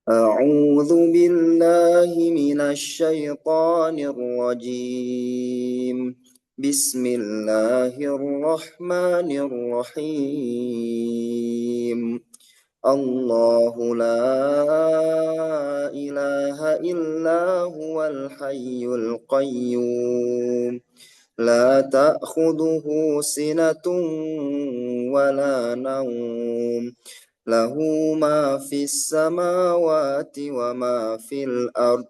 أعوذ بالله من الشيطان الرجيم. بسم الله الرحمن الرحيم. الله لا إله إلا هو الحي القيوم، لا تأخذه سنة ولا نوم، له ما في السماوات وما في الأرض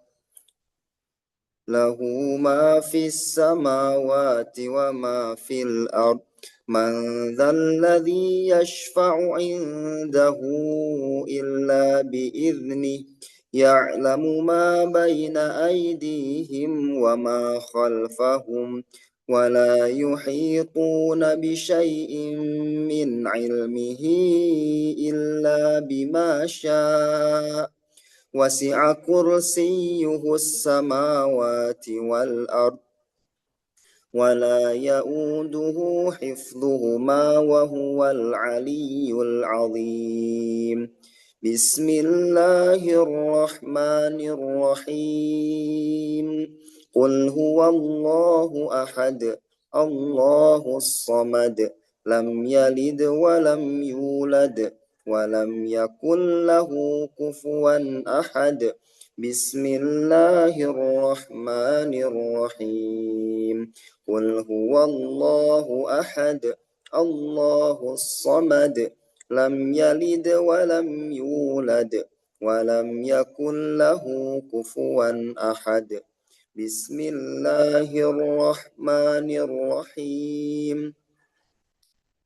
له ما في السماوات وما في الأرض. من ذا الذي يشفع عنده إلا بإذنه، يعلم ما بين أيديهم وما خلفهم، ولا يحيطون بشيء من علمه إلا بما شاء. وسع كرسيه السماوات والأرض، ولا يؤوده حفظهما وهو العلي العظيم. بسم الله الرحمن الرحيم. قل هو الله أحد، الله الصمد، لم يلد ولم يولد ولم يكن له كفوا أحد. بسم الله الرحمن الرحيم. قل هو الله أحد، الله الصمد، لم يلد ولم يولد ولم يكن له كفوا أحد. بسم الله الرحمن الرحيم.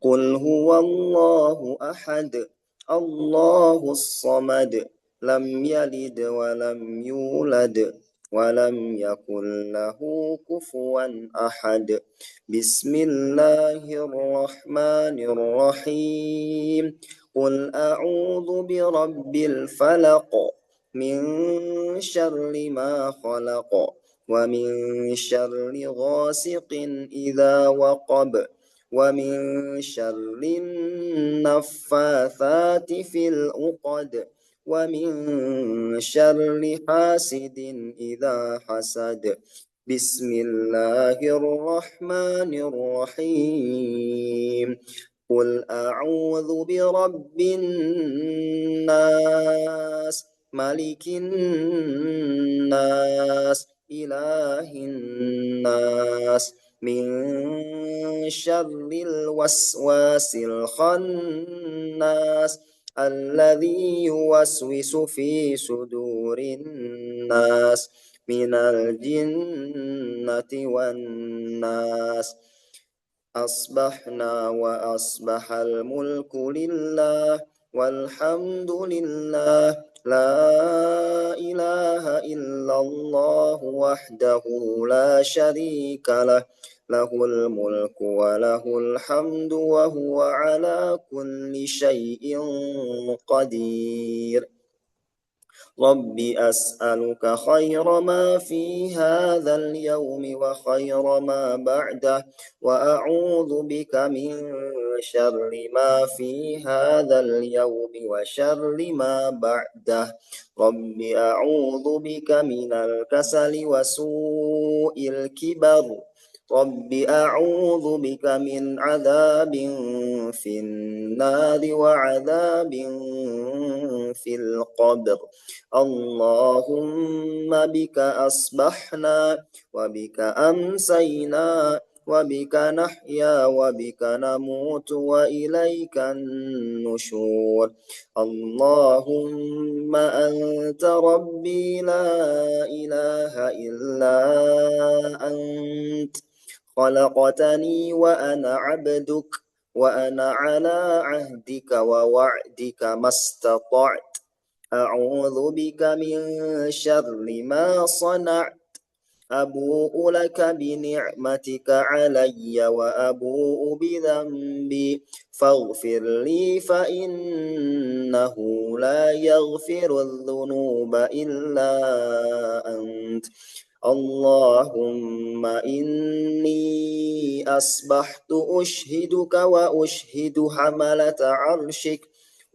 قل هو الله أحد، الله الصمد، لم يلد ولم يولد ولم يكن له كفوا أحد. بسم الله الرحمن الرحيم. قل أعوذ برب الفلق، من شر ما خلق، ومن شر غاسق إذا وقب، ومن شر النفاثات في العقد، ومن شر حاسد إذا حسد. بسم الله الرحمن الرحيم. قل أعوذ برب الناس، ملك الناس، إله الناس، من شر الوسواس الخناس، الذي يوسوس في صدور الناس من الجنة والناس. أصبحنا وأصبح الملك لله والحمد لله، لا إله إلا الله وحده لا شريك له، له الملك وله الحمد وهو على كل شيء قدير. رب أسألك خير ما في هذا اليوم وخير ما بعده، وأعوذ بك من شر ما في هذا اليوم وشر ما بعده. رب أعوذ بك من الكسل وسوء الكبر. رب أعوذ بك من عذاب في النار وعذاب في القبر. اللهم بك أصبحنا وبك أمسينا وبك نحيا وبك نموت وإليك النشور. اللهم أنت ربي لا إله إلا أنت، خلقتني وأنا عبدك، وأنا على عهدك ووعدك ما استطعت. أعوذ بك من شر ما صنعت. أبوء لك بنعمتك علي وأبوء بذنبي، فاغفر لي فإنه لا يغفر الذنوب إلا أنت. اللهم إني أصبحت أشهدك وأشهد حملة عرشك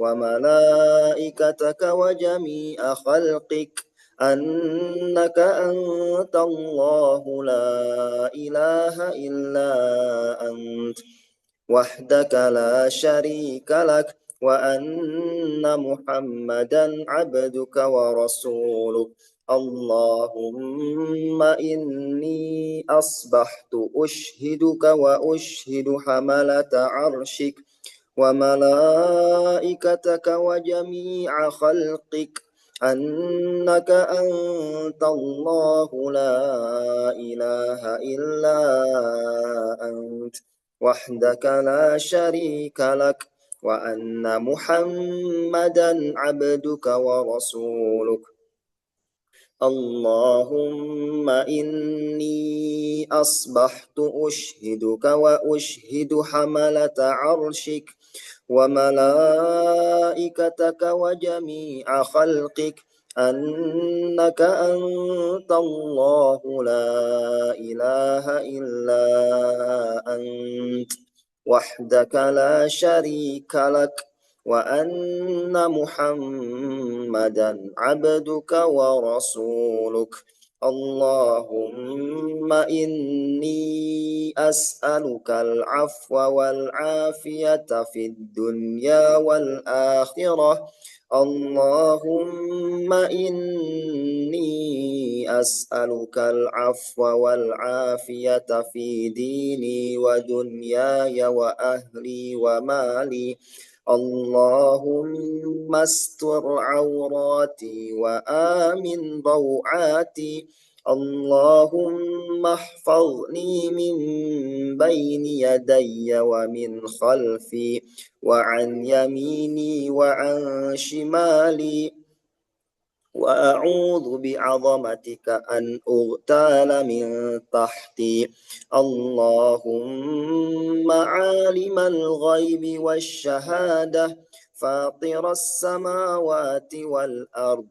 وملائكتك وجميع خلقك أنك أنت الله لا إله إلا أنت وحدك لا شريك لك وأن محمدا عبدك ورسولك اللهم إني أصبحت أشهدك وأشهد حملة عرشك وملائكتك وجميع خلقك أنك أنت الله لا إله إلا أنت وحدك لا شريك لك وأن محمدا عبدك ورسولك اللهم إني أصبحت أشهدك وأشهد حملة عرشك وملائكتك وجميع خلقك أنك أنت الله لا إله إلا أنت وحدك لا شريك لك وأن محمدا عبدك ورسولك اللهم إني أسألك العفو والعافية في الدنيا والآخرة اللهم إني أسألك العفو والعافية في ديني ودنياي وأهلي ومالي اللهم استر عوراتي وآمن روعاتي اللهم احفظني من بين يدي ومن خلفي وعن يميني وعن شمالي وأعوذ بعظمتك أن أغتال من تحتي اللهم عالم الغيب والشهادة فاطر السماوات والأرض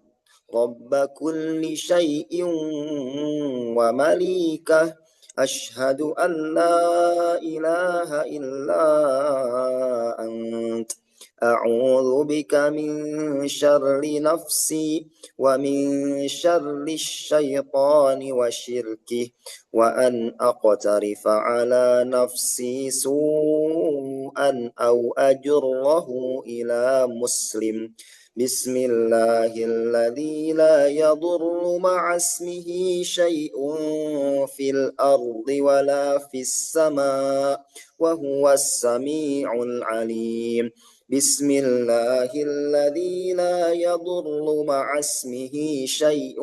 رب كل شيء ومليكه أشهد أن لا إله إلا أنت أعوذ بك من شر نفسي ومن شر الشيطان وشركه وأن أقترف على نفسي سوءا أو أجره إلى مسلم بسم الله الذي لا يضر مع اسمه شيء في الأرض ولا في السماء وهو السميع العليم بسم الله الذي لا يضر مع اسمه شيء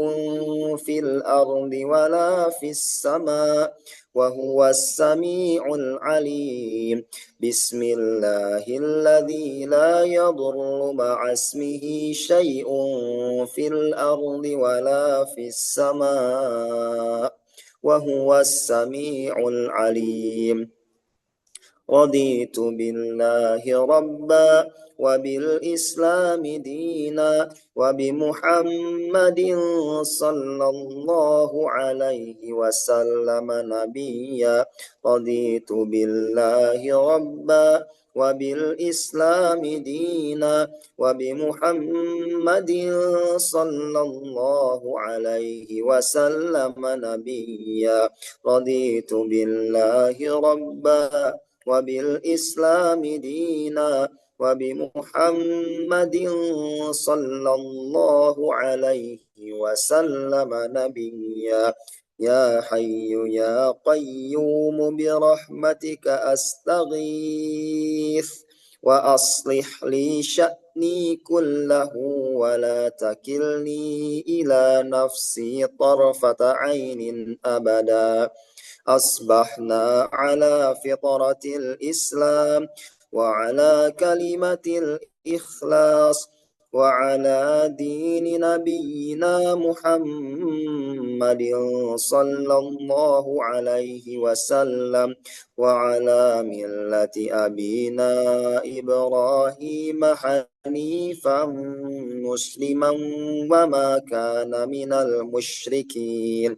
في الأرض ولا في السماء وهو السميع العليم بسم الله الذي لا يضر مع اسمه شيء في الأرض ولا في السماء وهو السميع العليم رضيت بالله ربا وبالإسلام دينا وبمحمد صلى الله عليه وسلم نبيا رضيت بالله ربا وبالإسلام دينا وبمحمد صلى الله عليه وسلم نبيا رضيت بالله ربا وبالإسلام دينا وبمحمد صلى الله عليه وسلم نبيا يا حي يا قيوم برحمتك أستغيث وأصلح لي شأني كله ولا تكلني إلى نفسي طرفة عين أبدا أصبحنا على فطرة الإسلام وعلى كلمة الإخلاص وعلى دين نبينا محمد صلى الله عليه وسلم وعلى ملة أبينا إبراهيم حنيفا مسلما وما كان من المشركين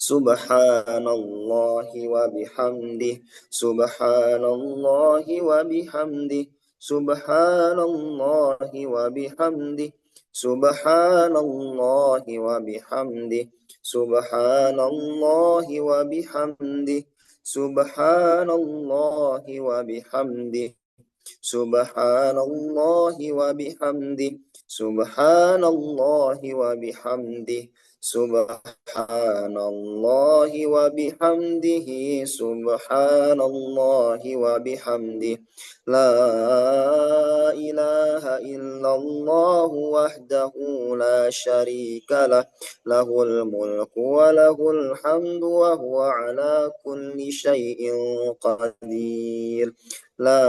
سبحان الله وبحمده سبحان الله وبحمده سبحان الله وبحمده سبحان الله وبحمده سبحان الله وبحمده سبحان الله وبحمده سبحان الله وبحمده سبحان الله وبحمده سبحان الله وبحمده سبحان الله وبحمده لا إله إلا الله وحده لا شريك له له الملك وله الحمد وهو على كل شيء قدير لا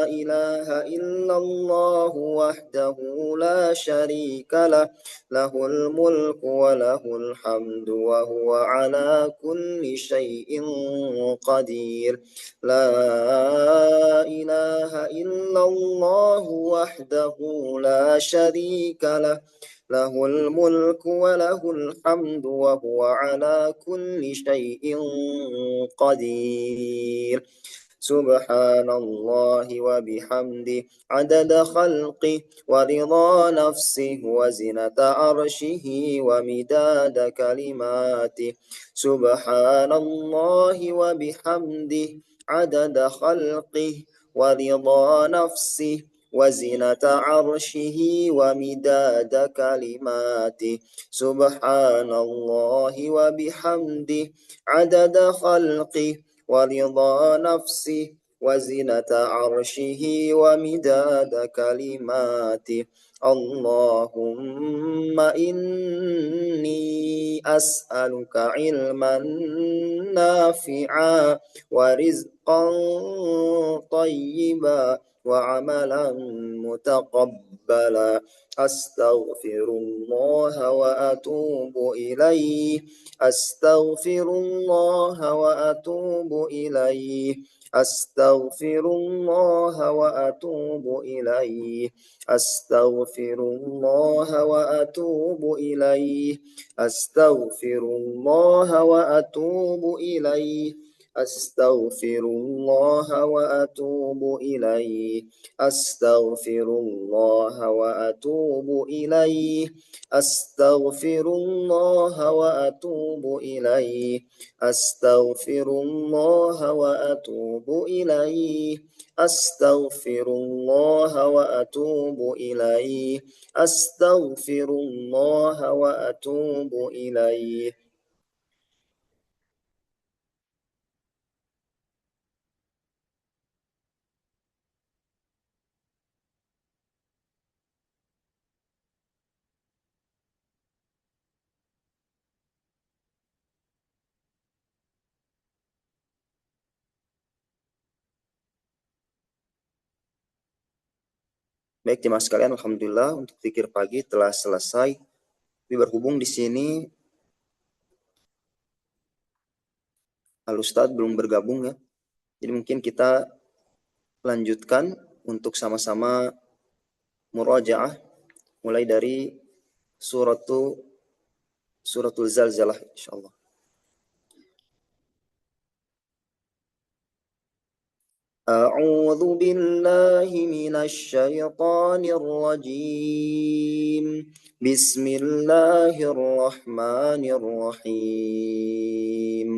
إله إلا الله وحده لا شريك له له الملك وله الحمد وهو على كل شيء قدير لا إله إلا الله وحده لا شريك له له الملك وله الحمد وهو على كل شيء قدير سبحان الله وبحمده عدد خلقه ورضا نفسه وزنة عرشه ومداد كلماته سبحان الله وبحمده عدد خلقه ورضا نفسه وزنة عرشه ومداد كلماته سبحان الله وبحمده عدد خلقه ورضا نفسه وزنة عرشه ومداد كلماته اللهم إني أسألك علما نافعا ورزقا طيبا وعملا متقبلا أستغفر الله وأتوب إليه أستغفر الله وأتوب إليه أستغفر الله وأتوب إليه أستغفر الله وأتوب إليه أستغفر الله وأتوب إليه أستغفر الله وأتوب إليه أستغفر الله وأتوب إليه أستغفر الله وأتوب إليه أستغفر الله وأتوب إليه أستغفر الله وأتوب إليه أستغفر الله وأتوب إليه Baik jemaah sekalian, alhamdulillah untuk zikir pagi telah selesai. Tapi berhubung di sini Al-Ustadz belum bergabung ya. Jadi mungkin kita lanjutkan untuk sama-sama murajaah mulai dari suratul Zalzalah insyaallah. أعوذ بالله من الشيطان الرجيم بسم الله الرحمن الرحيم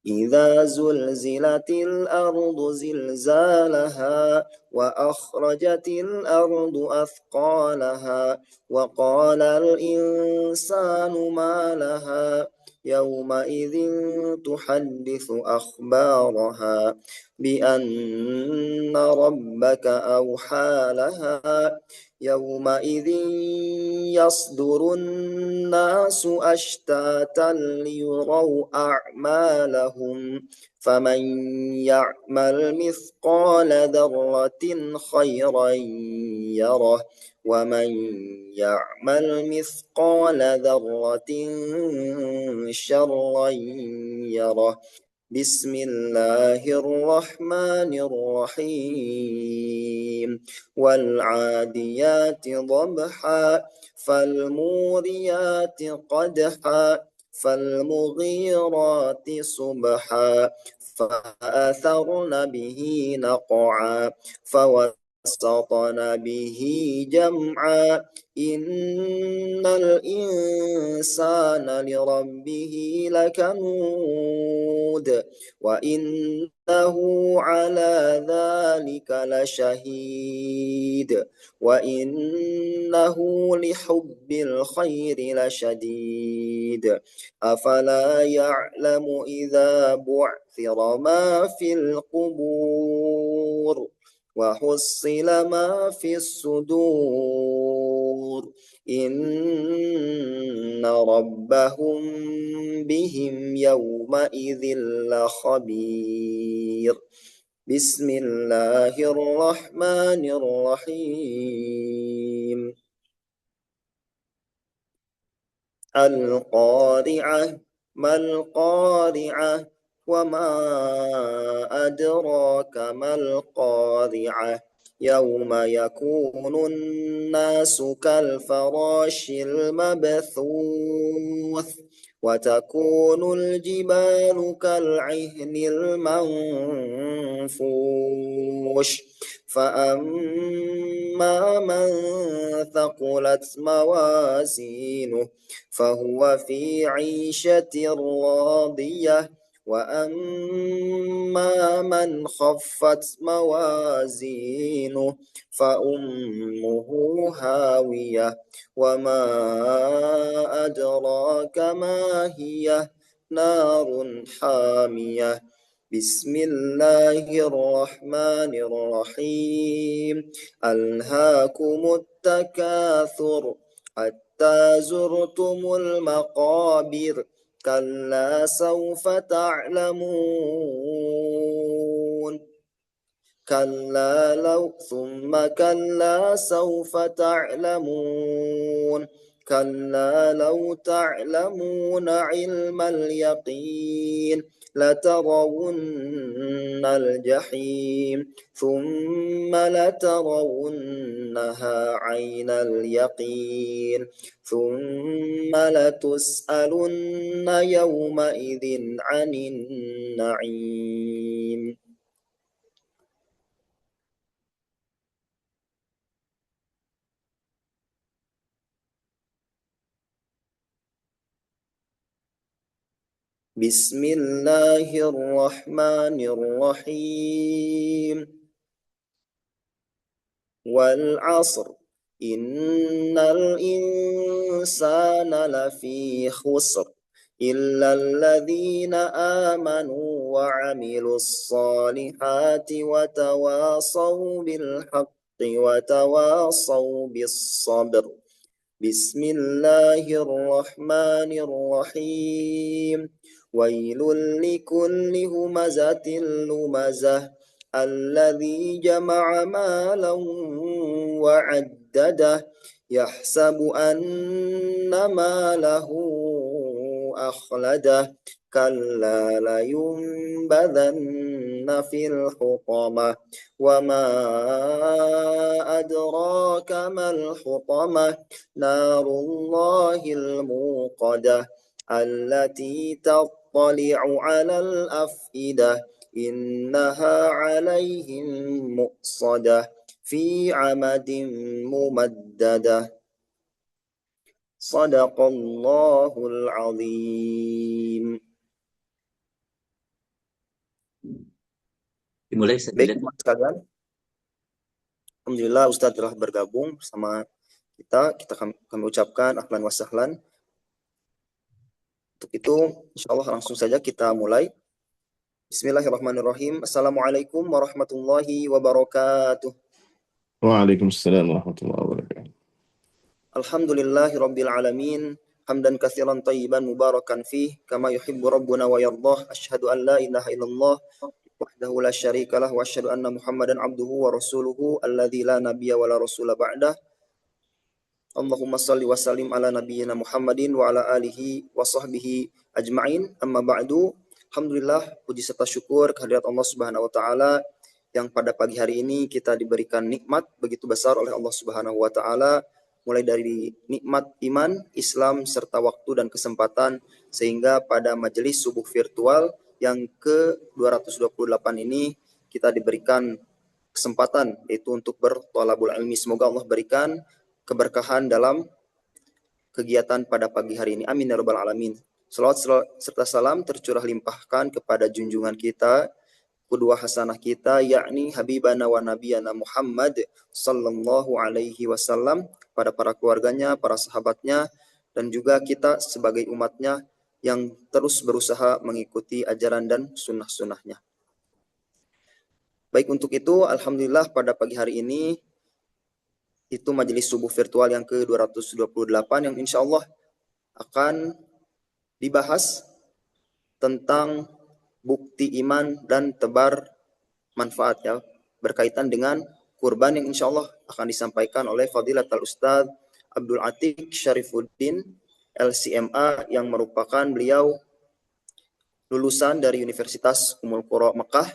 إذا زلزلت الأرض زلزالها وأخرجت الأرض أثقالها وقال الإنسان ما لها يومئذ تحدث أخبارها بأن ربك أوحى لها يومئذ يصدر الناس أشتاتا ليروا أعمالهم فمن يعمل مثقال ذرة خيرا يره ومن يعمل مثقال ذرة شرا يره بسم الله الرحمن الرحيم والعاديات ضبحا فالموريات قدحا فالمغيرات صبحا فأثرن به نقعا فوسطن به جمعا إن الإنسان لربه لكنود وإنه على ذلك لشهيد وإنه لحب الخير لشديد أفلا يعلم إذا بعثر ما في القبور وحصل ما في الصدور إن ربهم بهم يومئذ لخبير بسم الله الرحمن الرحيم القارعة ما القارعة وما أدراك ما القارعة يوم يكون الناس كالفراش المبثوث وتكون الجبال كالعهن المنفوش فأما من ثقلت موازينه فهو في عيشة راضية وأما من خفت موازينه فأمه هاوية وما أدراك ما هي نار حامية بسم الله الرحمن الرحيم ألهاكم التكاثر حتى زرتم المقابر كلا سوف تعلمون كلا كلا سوف تعلمون كلا لو تعلمون علم اليقين لترون الجحيم ثم لترونها عين اليقين ثم لتسألن يومئذ عن النعيم. بسم الله الرحمن الرحيم والعصر إن الإنسان لفي خسر إلا الذين آمنوا وعملوا الصالحات وتواصوا بالحق وتواصوا بالصبر بسم الله الرحمن الرحيم ويل لكل همزة لمزة الذي جمع مالا وعدده يحسب أن ماله أخلده كلا لينبذن في الحطمة وما أدراك ما الحطمة نار الله الموقدة التي تطلع على الأفئدة إنها عليهم مؤصدة في عمد ممددة صدق الله العظيم. Dimulai Baik, teman sekalian. Alhamdulillah Ustadz telah bergabung bersama kita. Kami ucapkan ahlan wa sahlan. Untuk itu, insya Allah langsung saja kita mulai. Bismillahirrahmanirrahim. Assalamualaikum warahmatullahi wabarakatuh. Waalaikumsalam warahmatullahi wabarakatuh. Alhamdulillahi rabbil alamin. Hamdan katsiran tayyiban mubarakan fih kama yuhibbu rabbuna wa yardah. Asyhadu an la ilaha illallah wahdahu la syarika lah wa asyhadu anna Muhammadan abduhu wa rasuluhu alladzi la nabiyya wa la rasula ba'dah. Allahumma salli wa sallim ala nabiyyina Muhammadin wa ala alihi wa sahbihi ajma'in. Amma ba'du. Alhamdulillah, puji serta syukur kehadirat Allah Subhanahu wa taala yang pada pagi hari ini kita diberikan nikmat begitu besar oleh Allah Subhanahu wa taala, mulai dari nikmat iman, Islam serta waktu dan kesempatan, sehingga pada majelis subuh virtual yang ke-228 ini kita diberikan kesempatan yaitu untuk berthalabul ilmi. Semoga Allah berikan keberkahan dalam kegiatan pada pagi hari ini. Amin ya rabbal alamin. Salawat serta salam tercurah limpahkan kepada junjungan kita, kedua hasanah kita, yakni Habibana wa Nabiyana Muhammad sallallahu alaihi wasallam, pada para keluarganya, para sahabatnya, dan juga kita sebagai umatnya yang terus berusaha mengikuti ajaran dan sunnah-sunnahnya. Baik, untuk itu, alhamdulillah pada pagi hari ini, itu majelis subuh virtual yang ke-228 yang insya Allah akan dibahas tentang bukti iman dan tebar manfaat, ya, berkaitan dengan kurban yang insya Allah akan disampaikan oleh Fadilatul Ustadz Abdul Atiq Syarifuddin LCMA, yang merupakan beliau lulusan dari Universitas Ummul Qura Mekah,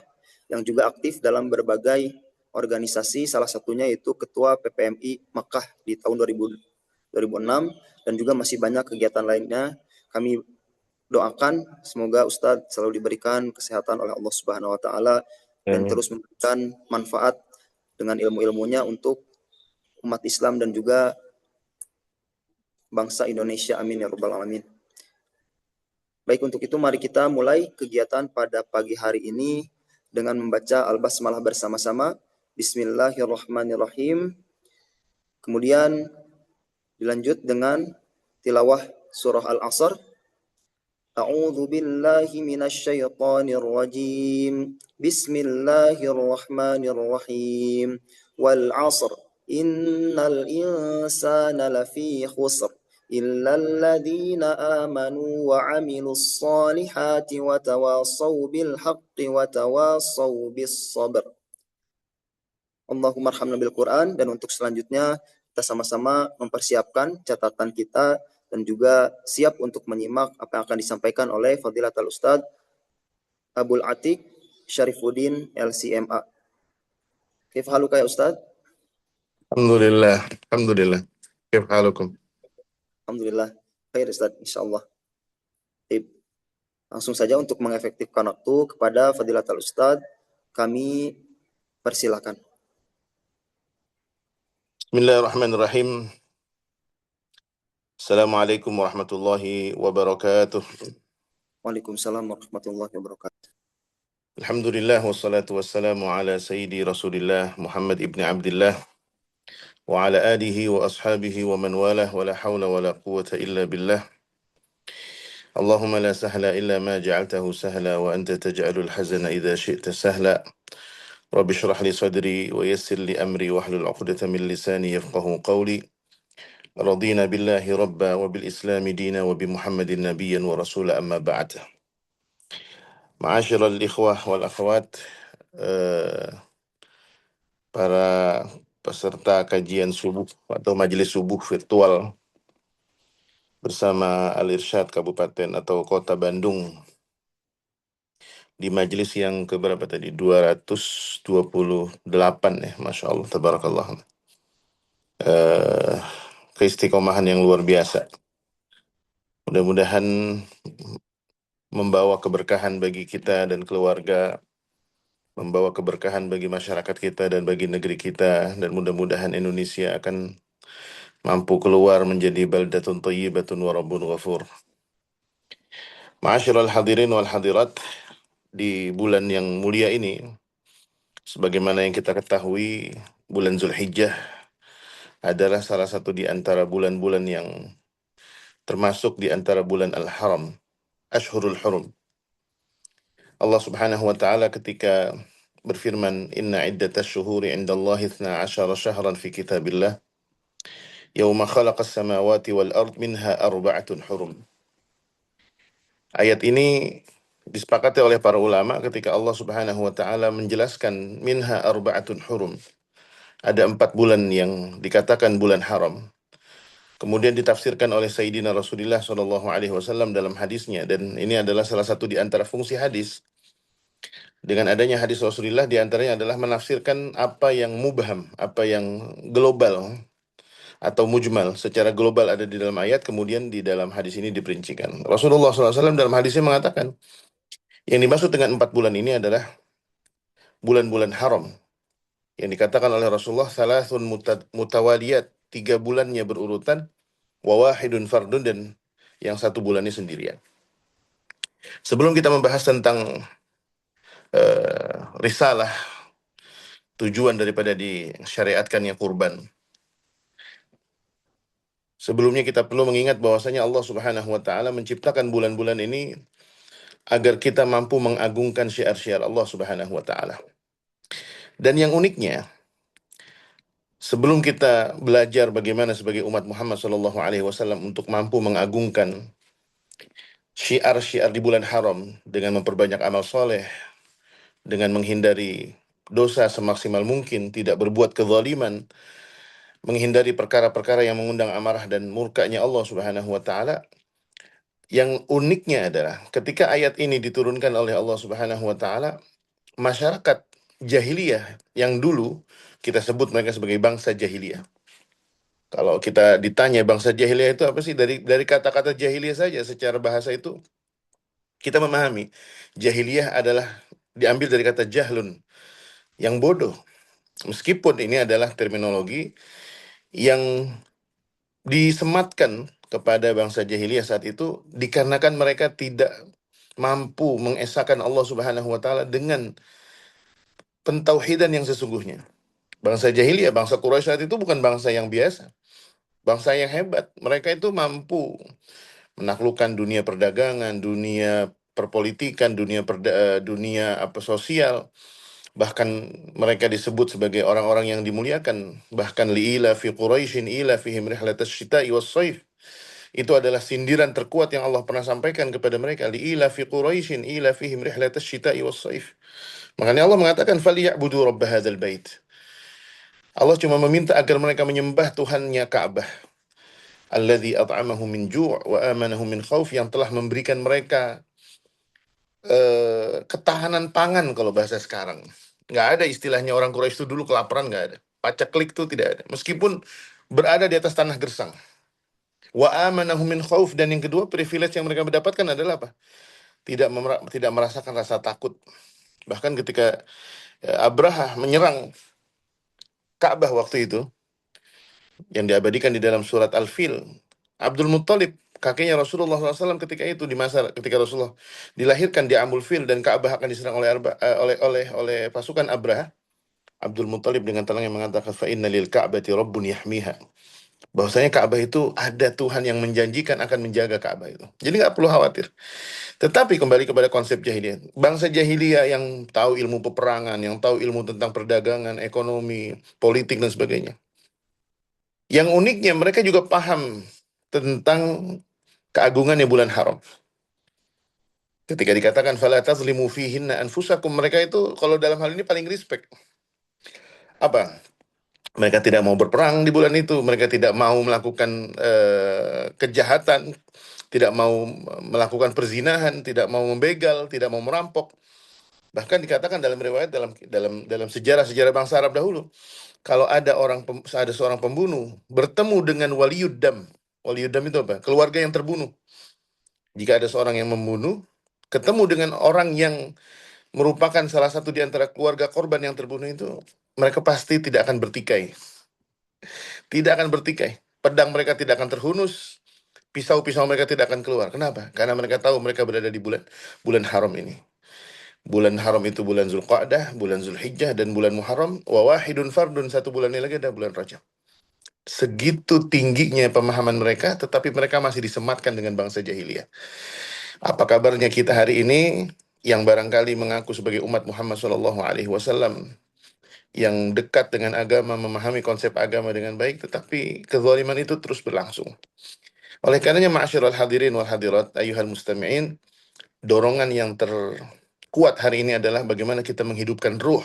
yang juga aktif dalam berbagai organisasi, salah satunya yaitu Ketua PPMI Mekah di tahun 2006, dan juga masih banyak kegiatan lainnya. Kami doakan semoga Ustadz selalu diberikan kesehatan oleh Allah Subhanahu wa taala dan Amin. terus memberikan manfaat dengan ilmu-ilmunya untuk umat Islam dan juga bangsa Indonesia. Amin ya rabbal alamin. Baik, untuk itu mari kita mulai kegiatan pada pagi hari ini dengan membaca Al-Basmalah bersama-sama. Bismillahirrahmanirrahim. Kemudian dilanjut dengan tilawah surah Al-Asr. A'udzu billahi minasy syaithanir rajim. Bismillahirrahmanirrahim. Wal 'asr. Innal insana lafi khusr. إلا الذين آمنوا وعملوا الصالحات وتواصوا بالحق وتواصوا بالصبر. Allahumma arhamna bil Quran. Dan untuk selanjutnya kita sama-sama mempersiapkan catatan kita dan juga siap untuk menyimak apa yang akan disampaikan oleh Fadilatul Ustadz Abdul Atiq Syarifuddin LCMA. Kaifa haluka ya Ustadz? Alhamdulillah. Alhamdulillah. Kif halukum? Alhamdulillah. Khair Ustadz, insyaallah. Langsung saja untuk mengefektifkan waktu kepada Fadilatul Ustadz, kami persilakan. Bismillahirrahmanirrahim. Assalamualaikum warahmatullahi wabarakatuh. Waalaikumsalam warahmatullahi wabarakatuh. Alhamdulillah wassalatu wassalamu ala sayyidi Rasulillah Muhammad ibn Abdullah wa ala alihi wa ashabihi wa man walah wa la hawla wa la quwwata illa billah. Allahumma la sahla illa ma ja'altahu sahla wa anta taj'alul hazana idza syi'ta sahla. Rabbi shrah li sadri wa yassir li amri wahlul 'uqdatam min lisani yafqahu qawli. Radina billahi rabba wa bil islami dina wa bi Muhammadin nabiyyan wa rasula, amma ba'd. Ma'asyiral ikhwah wal akhwat, para peserta kajian subuh atau majelis subuh virtual bersama Al-Irsyad Kabupaten atau Kota Bandung, di majelis yang keberapa tadi? 228 ya, Masya Allah, tabarakallah. Keistiqomahan yang luar biasa. Mudah-mudahan membawa keberkahan bagi kita dan keluarga, membawa keberkahan bagi masyarakat kita dan bagi negeri kita, dan mudah-mudahan Indonesia akan mampu keluar menjadi baldatun thayyibatun wa rabbun ghafur. Ma'asyiral hadirin wal hadirat, di bulan yang mulia ini, sebagaimana yang kita ketahui, bulan Zulhijjah adalah salah satu di antara bulan-bulan yang termasuk di antara bulan Al-Haram, Ashhurul Hurum. Allah Subhanahu wa taala ketika berfirman, "Inna iddatash syuhuri 'indallahi 12 syahran fi kitabillah, yauma khalaqas samawati wal ard minha arba'atun hurum." Ayat ini disepakati oleh para ulama ketika Allah Subhanahu wa taala menjelaskan minha arba'atun hurum. Ada 4 bulan yang dikatakan bulan haram. Kemudian ditafsirkan oleh Sayyidina Rasulullah Shallallahu alaihi wasallam dalam hadisnya, dan ini adalah salah satu di antara fungsi hadis. Dengan adanya hadis Rasulullah, di antaranya adalah menafsirkan apa yang mubham, apa yang global atau mujmal, secara global ada di dalam ayat, kemudian di dalam hadis ini diperincikan. Rasulullah SAW dalam hadisnya mengatakan, Yang dimaksud dengan 4 bulan ini adalah bulan-bulan haram. Yang dikatakan oleh Rasulullah, salasun mutawaliyat, 3 bulannya berurutan, wa wahidun fardun, dan yang 1 bulannya sendirian. Sebelum kita membahas tentang risalah, tujuan daripada disyariatkannya kurban, sebelumnya kita perlu mengingat bahwasanya Allah Subhanahu wa taala menciptakan bulan-bulan ini agar kita mampu mengagungkan syiar-syiar Allah Subhanahu wa taala. Dan yang uniknya, sebelum kita belajar bagaimana sebagai umat Muhammad sallallahu alaihi wasallam untuk mampu mengagungkan syiar-syiar di bulan haram dengan memperbanyak amal soleh, dengan menghindari dosa semaksimal mungkin, tidak berbuat kezaliman, menghindari perkara-perkara yang mengundang amarah dan murkanya Allah Subhanahu wa taala. Yang uniknya adalah ketika ayat ini diturunkan oleh Allah Subhanahu wa taala, masyarakat jahiliyah yang dulu kita sebut mereka sebagai bangsa jahiliyah. Kalau kita ditanya bangsa jahiliyah itu apa sih? Dari kata-kata jahiliyah saja secara bahasa itu kita memahami jahiliyah adalah diambil dari kata jahlun, yang bodoh. Meskipun ini adalah terminologi yang disematkan kepada bangsa jahiliyah saat itu dikarenakan mereka tidak mampu mengesahkan Allah Subhanahu wa taala dengan pentauhidan yang sesungguhnya. Bangsa jahiliyah, bangsa Quraisy saat itu bukan bangsa yang biasa, bangsa yang hebat. Mereka itu mampu menaklukkan dunia perdagangan, dunia perpolitikan, dunia apa sosial. Bahkan mereka disebut sebagai orang-orang yang dimuliakan. Bahkan li'ila fi Quraisyin ila fihim rihlatas syita'i was saif. Itu adalah sindiran terkuat yang Allah pernah sampaikan kepada mereka. Li'ila fi Quraisyin ila fihim rihlatas syita'i was saif. Makanya Allah mengatakan faliya'budu rabb hadzal bait. Allah cuma meminta agar mereka menyembah Tuhannya Ka'bah. Alladzi at'amahum min ju' wa amanahum min khauf, yang telah memberikan mereka ketahanan pangan kalau bahasa sekarang. Nggak ada istilahnya orang Quraisy itu dulu kelaparan, nggak ada. Pacaklik itu tidak ada. Meskipun berada di atas tanah gersang. Wa amanahum min khauf, dan yang kedua privilege yang mereka mendapatkan adalah apa? Tidak merasakan rasa takut. Bahkan ketika Abraha menyerang Ka'bah waktu itu, yang diabadikan di dalam surat Al-Fil, Abdul Muttalib, kakeknya Rasulullah SAW ketika itu, di masa ketika Rasulullah dilahirkan di Amul Fil dan Ka'bah akan diserang oleh pasukan Abraha, Abdul Muttalib dengan tenang yang mengatakan fa inna lil Ka'bati rabbun yahmiha. Bahwasanya Ka'bah itu ada Tuhan yang menjanjikan akan menjaga Ka'bah itu. Jadi nggak perlu khawatir. Tetapi kembali kepada konsep jahiliyah. Bangsa jahiliyah yang tahu ilmu peperangan, yang tahu ilmu tentang perdagangan, ekonomi, politik dan sebagainya. Yang uniknya mereka juga paham tentang keagungannya bulan haram. Ketika dikatakan fala tazlimu fihinna anfusakum, mereka itu kalau dalam hal ini paling respect. Apa? Mereka tidak mau berperang di bulan itu, mereka tidak mau melakukan kejahatan, tidak mau melakukan perzinahan, tidak mau membegal, tidak mau merampok. Bahkan dikatakan dalam riwayat, dalam sejarah bangsa Arab dahulu, kalau ada seorang pembunuh bertemu dengan waliyuddam. Waliyuddam itu apa? Keluarga yang terbunuh. Jika ada seorang yang membunuh, ketemu dengan orang yang merupakan salah satu di antara keluarga korban yang terbunuh itu, mereka pasti tidak akan bertikai. Tidak akan bertikai. Pedang mereka tidak akan terhunus, pisau-pisau mereka tidak akan keluar. Kenapa? Karena mereka tahu mereka berada di bulan bulan haram ini. Bulan haram itu bulan Zulqa'dah, bulan Zulhijjah, dan bulan Muharram. Wa wahidun fardun, 1 bulan ini lagi ada bulan Rajab. Segitu tingginya pemahaman mereka, tetapi mereka masih disematkan dengan bangsa jahiliyah. Apa kabarnya kita hari ini yang barangkali mengaku sebagai umat Muhammad SAW, yang dekat dengan agama, memahami konsep agama dengan baik, tetapi kezaliman itu terus berlangsung. Oleh karenanya, ma'asyiral hadirin wal hadirat, ayyuhal mustami'in, dorongan yang terkuat hari ini adalah bagaimana kita menghidupkan ruh,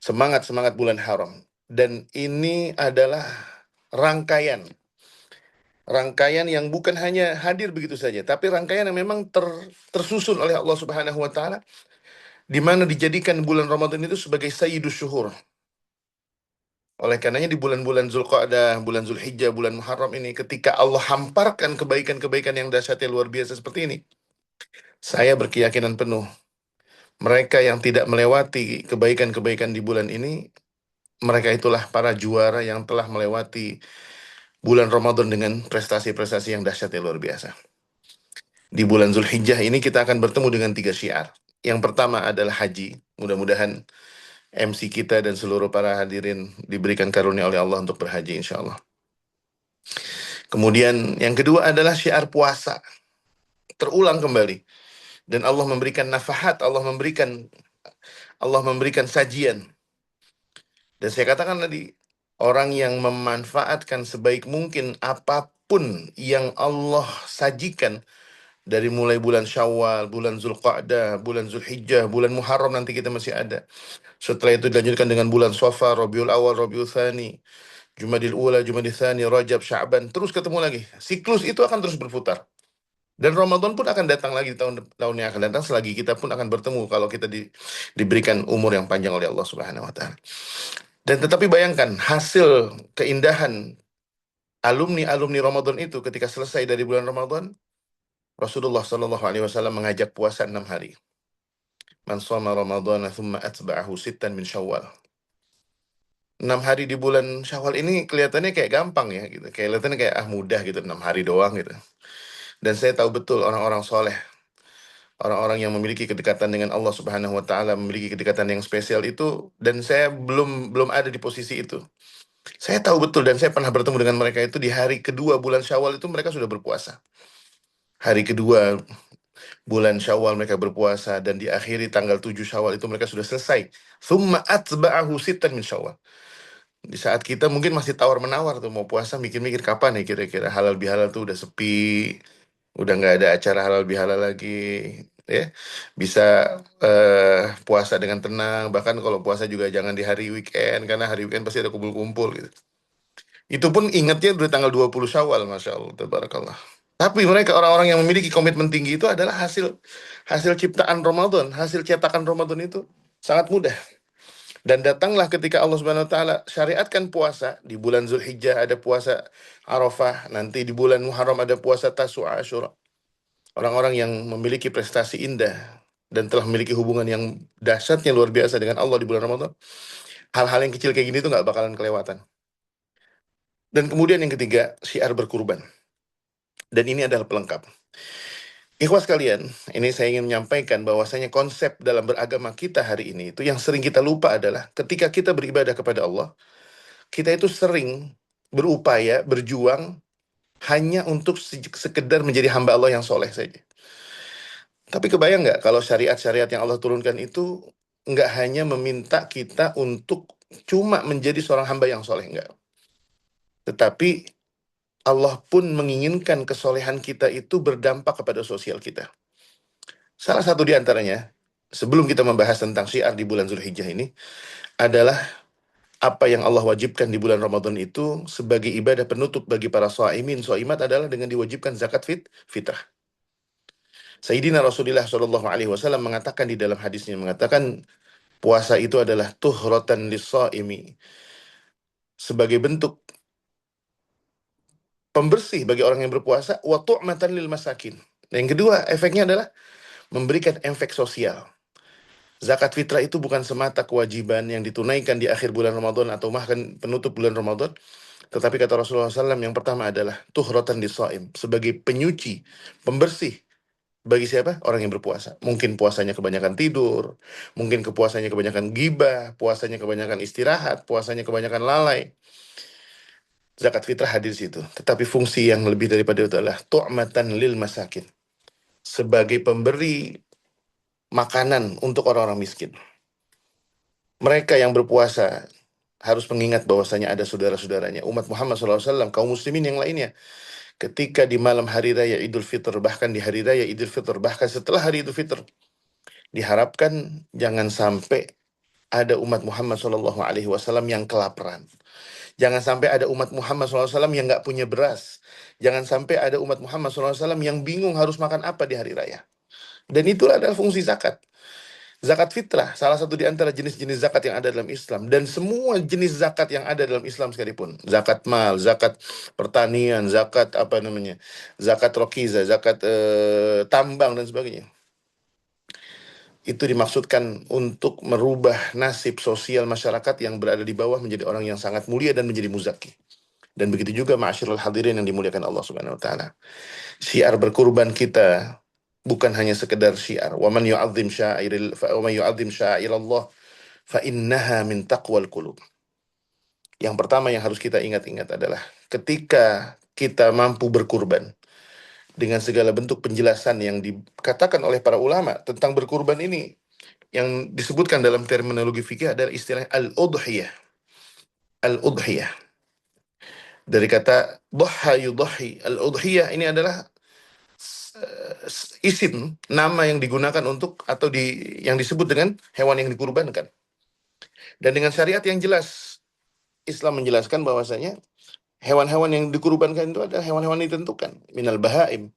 semangat bulan haram. Dan ini adalah rangkaian yang bukan hanya hadir begitu saja, tapi rangkaian yang memang tersusun oleh Allah Subhanahu wa taala, di mana dijadikan bulan Ramadan itu sebagai sayyidus syuhur. Oleh karenanya di bulan-bulan Zulqa'dah, bulan Zulhijjah, bulan Muharram ini, ketika Allah hamparkan kebaikan-kebaikan yang dahsyatnya luar biasa seperti ini, Saya berkeyakinan penuh, mereka yang tidak melewati kebaikan-kebaikan di bulan ini, mereka itulah para juara yang telah melewati bulan Ramadan dengan prestasi-prestasi yang dahsyat yang luar biasa. Di bulan Zulhijjah ini kita akan bertemu dengan 3 syiar. Yang pertama adalah haji. Mudah-mudahan MC kita dan seluruh para hadirin diberikan karunia oleh Allah untuk berhaji insya Allah. Kemudian yang kedua adalah syiar puasa. Terulang kembali. Dan Allah memberikan nafahat, Allah memberikan sajian. Dan saya katakan tadi, orang yang memanfaatkan sebaik mungkin apapun yang Allah sajikan, dari mulai bulan Syawal, bulan Zulqa'dah, bulan Zulhijjah, bulan Muharram nanti kita masih ada. Setelah itu dilanjutkan dengan bulan Safar, Rabiul Awal, Rabiul Tsani, Jumadil Ula, Jumadil Tsani, Rajab, Sya'ban, terus ketemu lagi. Siklus itu akan terus berputar. Dan Ramadan pun akan datang lagi di tahun yang akan datang, selagi kita pun akan bertemu kalau kita diberikan umur yang panjang oleh Allah Subhanahu wa taala. Dan tetapi bayangkan hasil keindahan alumni-alumni Ramadan itu ketika selesai dari bulan Ramadan, Rasulullah Shallallahu alaihi wasallam mengajak puasa 6 hari. Man shoma Ramadhana thumma atba'ahu sittan min Syawal. 6 hari di bulan Syawal ini kelihatannya kayak gampang ya gitu. Kelihatannya kayak mudah gitu, 6 hari doang gitu. Dan saya tahu betul orang-orang soleh, orang-orang yang memiliki kedekatan dengan Allah Subhanahu wa taala, memiliki kedekatan yang spesial itu, dan saya belum belum ada di posisi itu. Saya tahu betul dan saya pernah bertemu dengan mereka itu di hari kedua bulan Syawal itu mereka sudah berpuasa. Hari kedua bulan Syawal mereka berpuasa dan diakhiri tanggal 7 Syawal itu mereka sudah selesai. Tsumma atba'ahu sittan min Syawal. Di saat kita mungkin masih tawar-menawar tuh mau puasa, mikir-mikir kapan nih kira-kira halal bihalal tuh udah sepi, udah nggak ada acara halal bihalal lagi, ya. Bisa puasa dengan tenang, bahkan kalau puasa juga jangan di hari weekend karena hari weekend pasti ada kumpul-kumpul gitu. Itu pun ingatnya udah tanggal 20 Syawal, Masya Allah, tabarakallah. Tapi mereka orang-orang yang memiliki komitmen tinggi itu adalah hasil hasil ciptaan Ramadan, hasil cetakan Ramadan itu sangat mudah. Dan datanglah ketika Allah Subhanahu wa taala syariatkan puasa, di bulan Zulhijjah ada puasa Arafah, nanti di bulan Muharram ada puasa Tasu'a Asyura. Orang-orang yang memiliki prestasi indah dan telah memiliki hubungan yang dahsyatnya luar biasa dengan Allah di bulan Ramadan, hal-hal yang kecil kayak gini itu nggak bakalan kelewatan. Dan kemudian yang ketiga, syiar berkurban. Dan ini adalah pelengkap. Ikhwas sekalian, ini saya ingin menyampaikan bahwasanya konsep dalam beragama kita hari ini itu yang sering kita lupa adalah ketika kita beribadah kepada Allah, kita itu sering berupaya, berjuang hanya untuk sekedar menjadi hamba Allah yang soleh saja. Tapi kebayang nggak kalau syariat-syariat yang Allah turunkan itu nggak hanya meminta kita untuk cuma menjadi seorang hamba yang soleh, nggak. Tetapi Allah pun menginginkan kesolehan kita itu berdampak kepada sosial kita. Salah satu di antaranya, sebelum kita membahas tentang syiar di bulan Zulhijjah ini, adalah apa yang Allah wajibkan di bulan Ramadan itu sebagai ibadah penutup bagi para shaimin, shaimat adalah dengan diwajibkan zakat fitrah. Sayyidina Rasulullah Shallallahu alaihi wasallam mengatakan di dalam hadisnya, mengatakan puasa itu adalah tuhratan lis-shaimi, sebagai bentuk pembersih bagi orang yang berpuasa, wa tu'matan lil masakin. Yang kedua, efeknya adalah memberikan efek sosial. Zakat fitrah itu bukan semata kewajiban yang ditunaikan di akhir bulan Ramadan atau bahkan penutup bulan Ramadan, tetapi kata Rasulullah SAW yang pertama adalah tuhratan lis-shaim, sebagai penyuci, pembersih bagi siapa? Orang yang berpuasa. Mungkin puasanya kebanyakan tidur, mungkin kepuasanya kebanyakan gibah, puasanya kebanyakan istirahat, puasanya kebanyakan lalai. Zakat fitrah hadir di situ. Tetapi fungsi yang lebih daripada itu adalah tu'matan lil masakin, sebagai pemberi makanan untuk orang-orang miskin. Mereka yang berpuasa harus mengingat bahwasanya ada saudara-saudaranya, umat Muhammad SAW, kaum muslimin yang lainnya. Ketika di malam hari raya Idul Fitr, bahkan di hari raya Idul Fitr, bahkan setelah hari Idul Fitr, diharapkan jangan sampai ada umat Muhammad SAW yang kelaparan. Jangan sampai ada umat Muhammad SAW yang nggak punya beras. Jangan sampai ada umat Muhammad SAW yang bingung harus makan apa di hari raya. Dan itulah adalah fungsi zakat. Zakat fitrah, salah satu di antara jenis-jenis zakat yang ada dalam Islam. Dan semua jenis zakat yang ada dalam Islam sekalipun. Zakat mal, zakat pertanian, zakat apa namanya, zakat rokiza, zakat tambang dan sebagainya. itu dimaksudkan untuk merubah nasib sosial masyarakat yang berada di bawah menjadi orang yang sangat mulia dan menjadi muzaki. Dan begitu juga ma'asyiral hadirin yang dimuliakan Allah Subhanahu wa taala. Syiar berkurban kita bukan hanya sekedar syiar. Wa man yu'azzim sya'airallah fa innaha min taqwal qulub. Yang pertama yang harus kita ingat-ingat adalah ketika kita mampu berkurban dengan segala bentuk penjelasan yang dikatakan oleh para ulama tentang berkurban ini, yang disebutkan dalam terminologi fikih adalah istilah al-udhiyah. Al-udhiyah. Dari kata dhaha yudhi. Al-udhiyah ini adalah isim, nama yang digunakan untuk atau yang disebut dengan hewan yang dikurbankan. Dan dengan syariat yang jelas, Islam menjelaskan bahwasanya hewan-hewan yang dikurbankan itu adalah hewan-hewan yang ditentukan. Minal bahaim.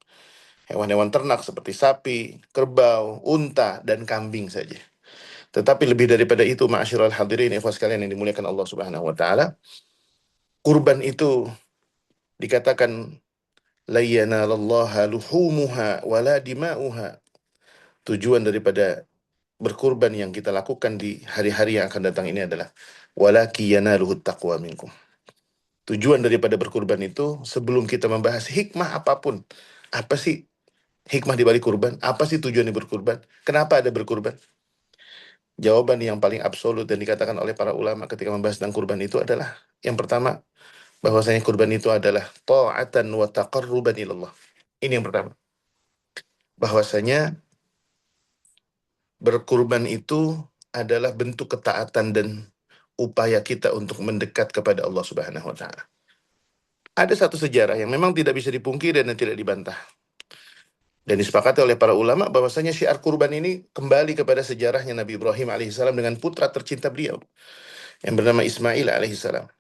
Hewan-hewan ternak seperti sapi, kerbau, unta, dan kambing saja. Tetapi lebih daripada itu, ma'asyiral hadirin, ikhwas sekalian yang dimuliakan Allah Subhanahu wa taala, kurban itu dikatakan la yanalallaha luhumuha wala dima'uha. Tujuan daripada berkurban yang kita lakukan di hari-hari yang akan datang ini adalah walaki yanaluhut taqwa minkum. Tujuan daripada berkurban itu, sebelum kita membahas hikmah apapun, apa sih hikmah di balik kurban? Apa sih tujuan di berkurban? Kenapa ada berkurban? Jawaban yang paling absolut dan dikatakan oleh para ulama ketika membahas tentang kurban itu adalah yang pertama, bahwasanya kurban itu adalah ta'atan wa taqarruban ilallah. Ini yang pertama. Bahwasanya berkurban itu adalah bentuk ketaatan dan upaya kita untuk mendekat kepada Allah Subhanahu wa taala. Ada satu sejarah yang memang tidak bisa dipungkiri dan tidak dibantah. Dan disepakati oleh para ulama bahwasanya syiar kurban ini kembali kepada sejarahnya Nabi Ibrahim alaihissalam dengan putra tercinta beliau yang bernama Ismail alaihissalam.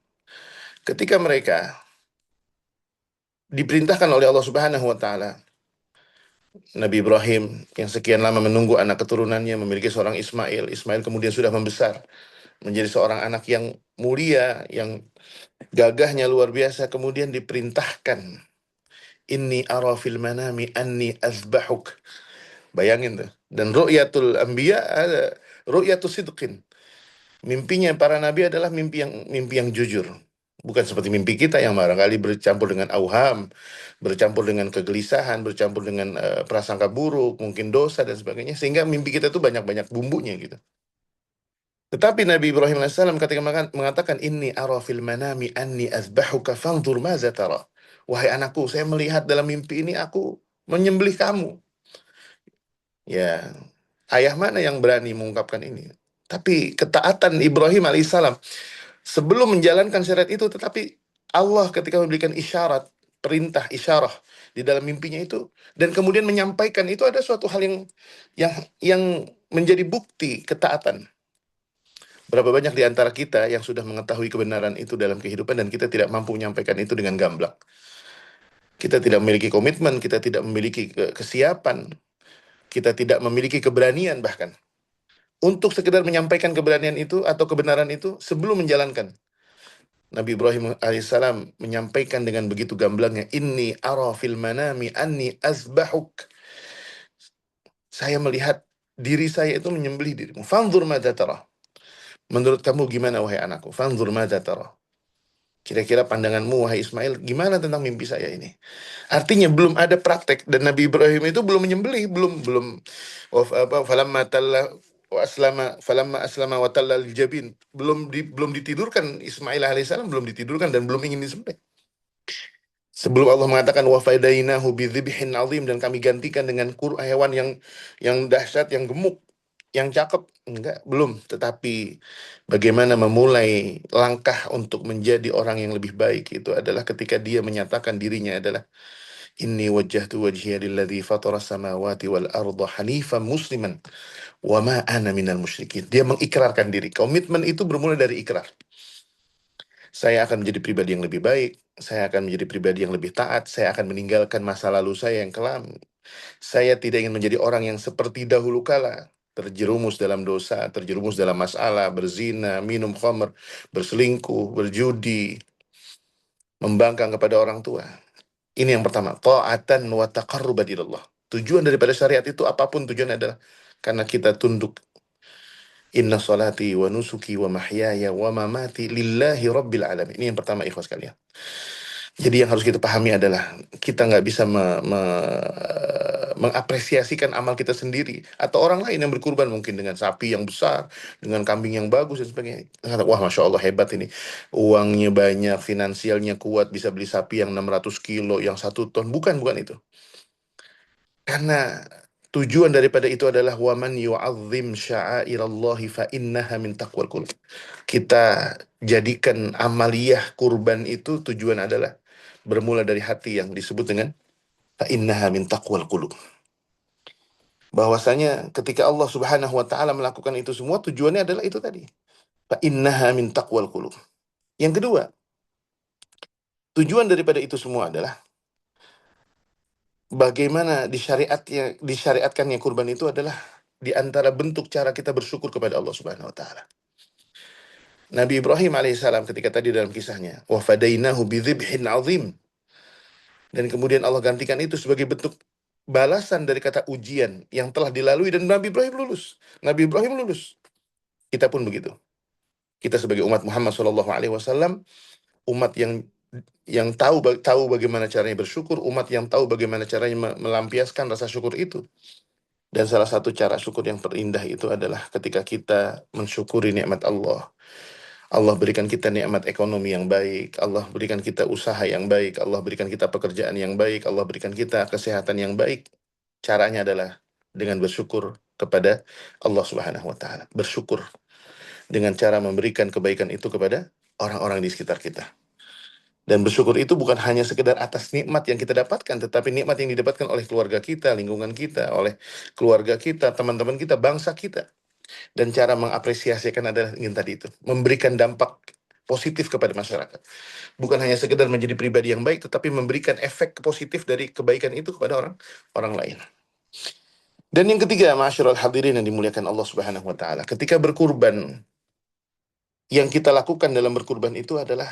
Ketika mereka diperintahkan oleh Allah Subhanahu wa taala, Nabi Ibrahim yang sekian lama menunggu anak keturunannya memiliki seorang Ismail. Ismail kemudian sudah membesar menjadi seorang anak yang mulia, yang gagahnya luar biasa. Kemudian diperintahkan, inni ara fil manami anni azbahuk. Bayangin tuh. Dan ru'yatul anbiya ada ru'yatul sidqin. Mimpinya para nabi adalah mimpi yang jujur. Bukan seperti mimpi kita yang barangkali bercampur dengan auham, bercampur dengan kegelisahan, bercampur dengan prasangka buruk, mungkin dosa dan sebagainya. Sehingga mimpi kita itu banyak-banyak bumbunya gitu. Tetapi Nabi Ibrahim alaihissalam ketika mengatakan inni ara fil manami anni azbahuka fanzur maza tara. Wahai anakku, saya melihat dalam mimpi ini aku menyembelih kamu. Ya, ayah mana yang berani mengungkapkan ini? Tapi ketaatan Ibrahim alaihissalam sebelum menjalankan syariat itu, tetapi Allah ketika memberikan isyarat, perintah isyarah di dalam mimpinya itu, dan kemudian menyampaikan itu, ada suatu hal yang menjadi bukti ketaatan. Berapa banyak di antara kita yang sudah mengetahui kebenaran itu dalam kehidupan dan kita tidak mampu menyampaikan itu dengan gamblang. Kita tidak memiliki komitmen, kita tidak memiliki kesiapan, kita tidak memiliki keberanian bahkan untuk sekedar menyampaikan keberanian itu atau kebenaran itu sebelum menjalankan. Nabi Ibrahim alaihissalam menyampaikan dengan begitu gamblangnya, inni ara fil manami anni azbahuk. Saya melihat diri saya itu menyembelih dirimu. Fanzur madza tara. Menurut kamu gimana wahai anakku? Fanzur madza tara. Kira-kira pandanganmu wahai Ismail gimana tentang mimpi saya ini? Artinya belum ada praktek dan Nabi Ibrahim itu belum menyembelih, belum falamma talla falamma aslama wa talla lil jabin. Belum ditidurkan Ismail alaihissalam, belum ditidurkan dan belum ingin disembelih. Sebelum Allah mengatakan wa fadainahu bidzibhin azim, dan kami gantikan dengan hewan yang dahsyat, yang gemuk, yang cakep. Enggak, belum. Tetapi bagaimana memulai langkah untuk menjadi orang yang lebih baik itu adalah ketika dia menyatakan dirinya adalah inni wajjahtu wajhiya lilladzi fatara samawati wal arda hanifan musliman wa ma ana minal musyrikin. Dia mengikrarkan diri. Komitmen itu bermula dari ikrar. Saya akan menjadi pribadi yang lebih baik, saya akan menjadi pribadi yang lebih taat, saya akan meninggalkan masa lalu saya yang kelam. Saya tidak ingin menjadi orang yang seperti dahulu kala, terjerumus dalam dosa, terjerumus dalam masalah, berzina, minum khamr, berselingkuh, berjudi, membangkang kepada orang tua. Ini yang pertama, ta'atan wa taqarruban ilallah. Tujuan daripada syariat itu apapun tujuan adalah karena kita tunduk. Inna salati wa nusuki wa mahyaya wa mamati lillahi rabbil alamin. Ini yang pertama, ikhwas kalian. Jadi yang harus kita pahami adalah kita nggak bisa mengapresiasikan amal kita sendiri atau orang lain yang berkurban mungkin dengan sapi yang besar, dengan kambing yang bagus dan sebagainya. Kata, wah masya Allah hebat ini, uangnya banyak, finansialnya kuat, bisa beli sapi yang 600 kilo, yang 1 ton. Bukan, bukan itu. Karena tujuan daripada itu adalah waman yu'azzim sya'airallahi fa innaha min taqwal qulub. Kita jadikan amaliyah kurban itu tujuan adalah bermula dari hati yang disebut dengan fa innaha min taqwal qulub. Bahwasanya ketika Allah Subhanahu wa taala melakukan itu semua tujuannya adalah itu tadi. Fa innaha min taqwal qulub. Yang kedua, tujuan daripada itu semua adalah bagaimana disyariatkannya kurban itu adalah di antara bentuk cara kita bersyukur kepada Allah Subhanahu wa taala. Nabi Ibrahim alaihissalam ketika tadi dalam kisahnya, wa fadainahu bidzibhin azim. Dan kemudian Allah gantikan itu sebagai bentuk balasan dari kata ujian yang telah dilalui dan Nabi Ibrahim lulus. Nabi Ibrahim lulus. Kita pun begitu. Kita sebagai umat Muhammad Shallallahu Alaihi Wasallam, umat yang tahu bagaimana caranya bersyukur, umat yang tahu bagaimana caranya melampiaskan rasa syukur itu. Dan salah satu cara syukur yang terindah itu adalah ketika kita mensyukuri nikmat Allah. Allah berikan kita nikmat ekonomi yang baik, Allah berikan kita usaha yang baik, Allah berikan kita pekerjaan yang baik, Allah berikan kita kesehatan yang baik. Caranya adalah dengan bersyukur kepada Allah Subhanahu wa taala. Bersyukur dengan cara memberikan kebaikan itu kepada orang-orang di sekitar kita. Dan bersyukur itu bukan hanya sekedar atas nikmat yang kita dapatkan, tetapi nikmat yang didapatkan oleh keluarga kita, lingkungan kita, oleh keluarga kita, teman-teman kita, bangsa kita. Dan cara mengapresiasikan adalah ingin tadi itu, memberikan dampak positif kepada masyarakat. Bukan hanya sekedar menjadi pribadi yang baik, tetapi memberikan efek positif dari kebaikan itu kepada orang lain. Dan yang ketiga, ma'asyiral hadirin yang dimuliakan Allah Subhanahu wa taala, ketika berkurban, yang kita lakukan dalam berkurban itu adalah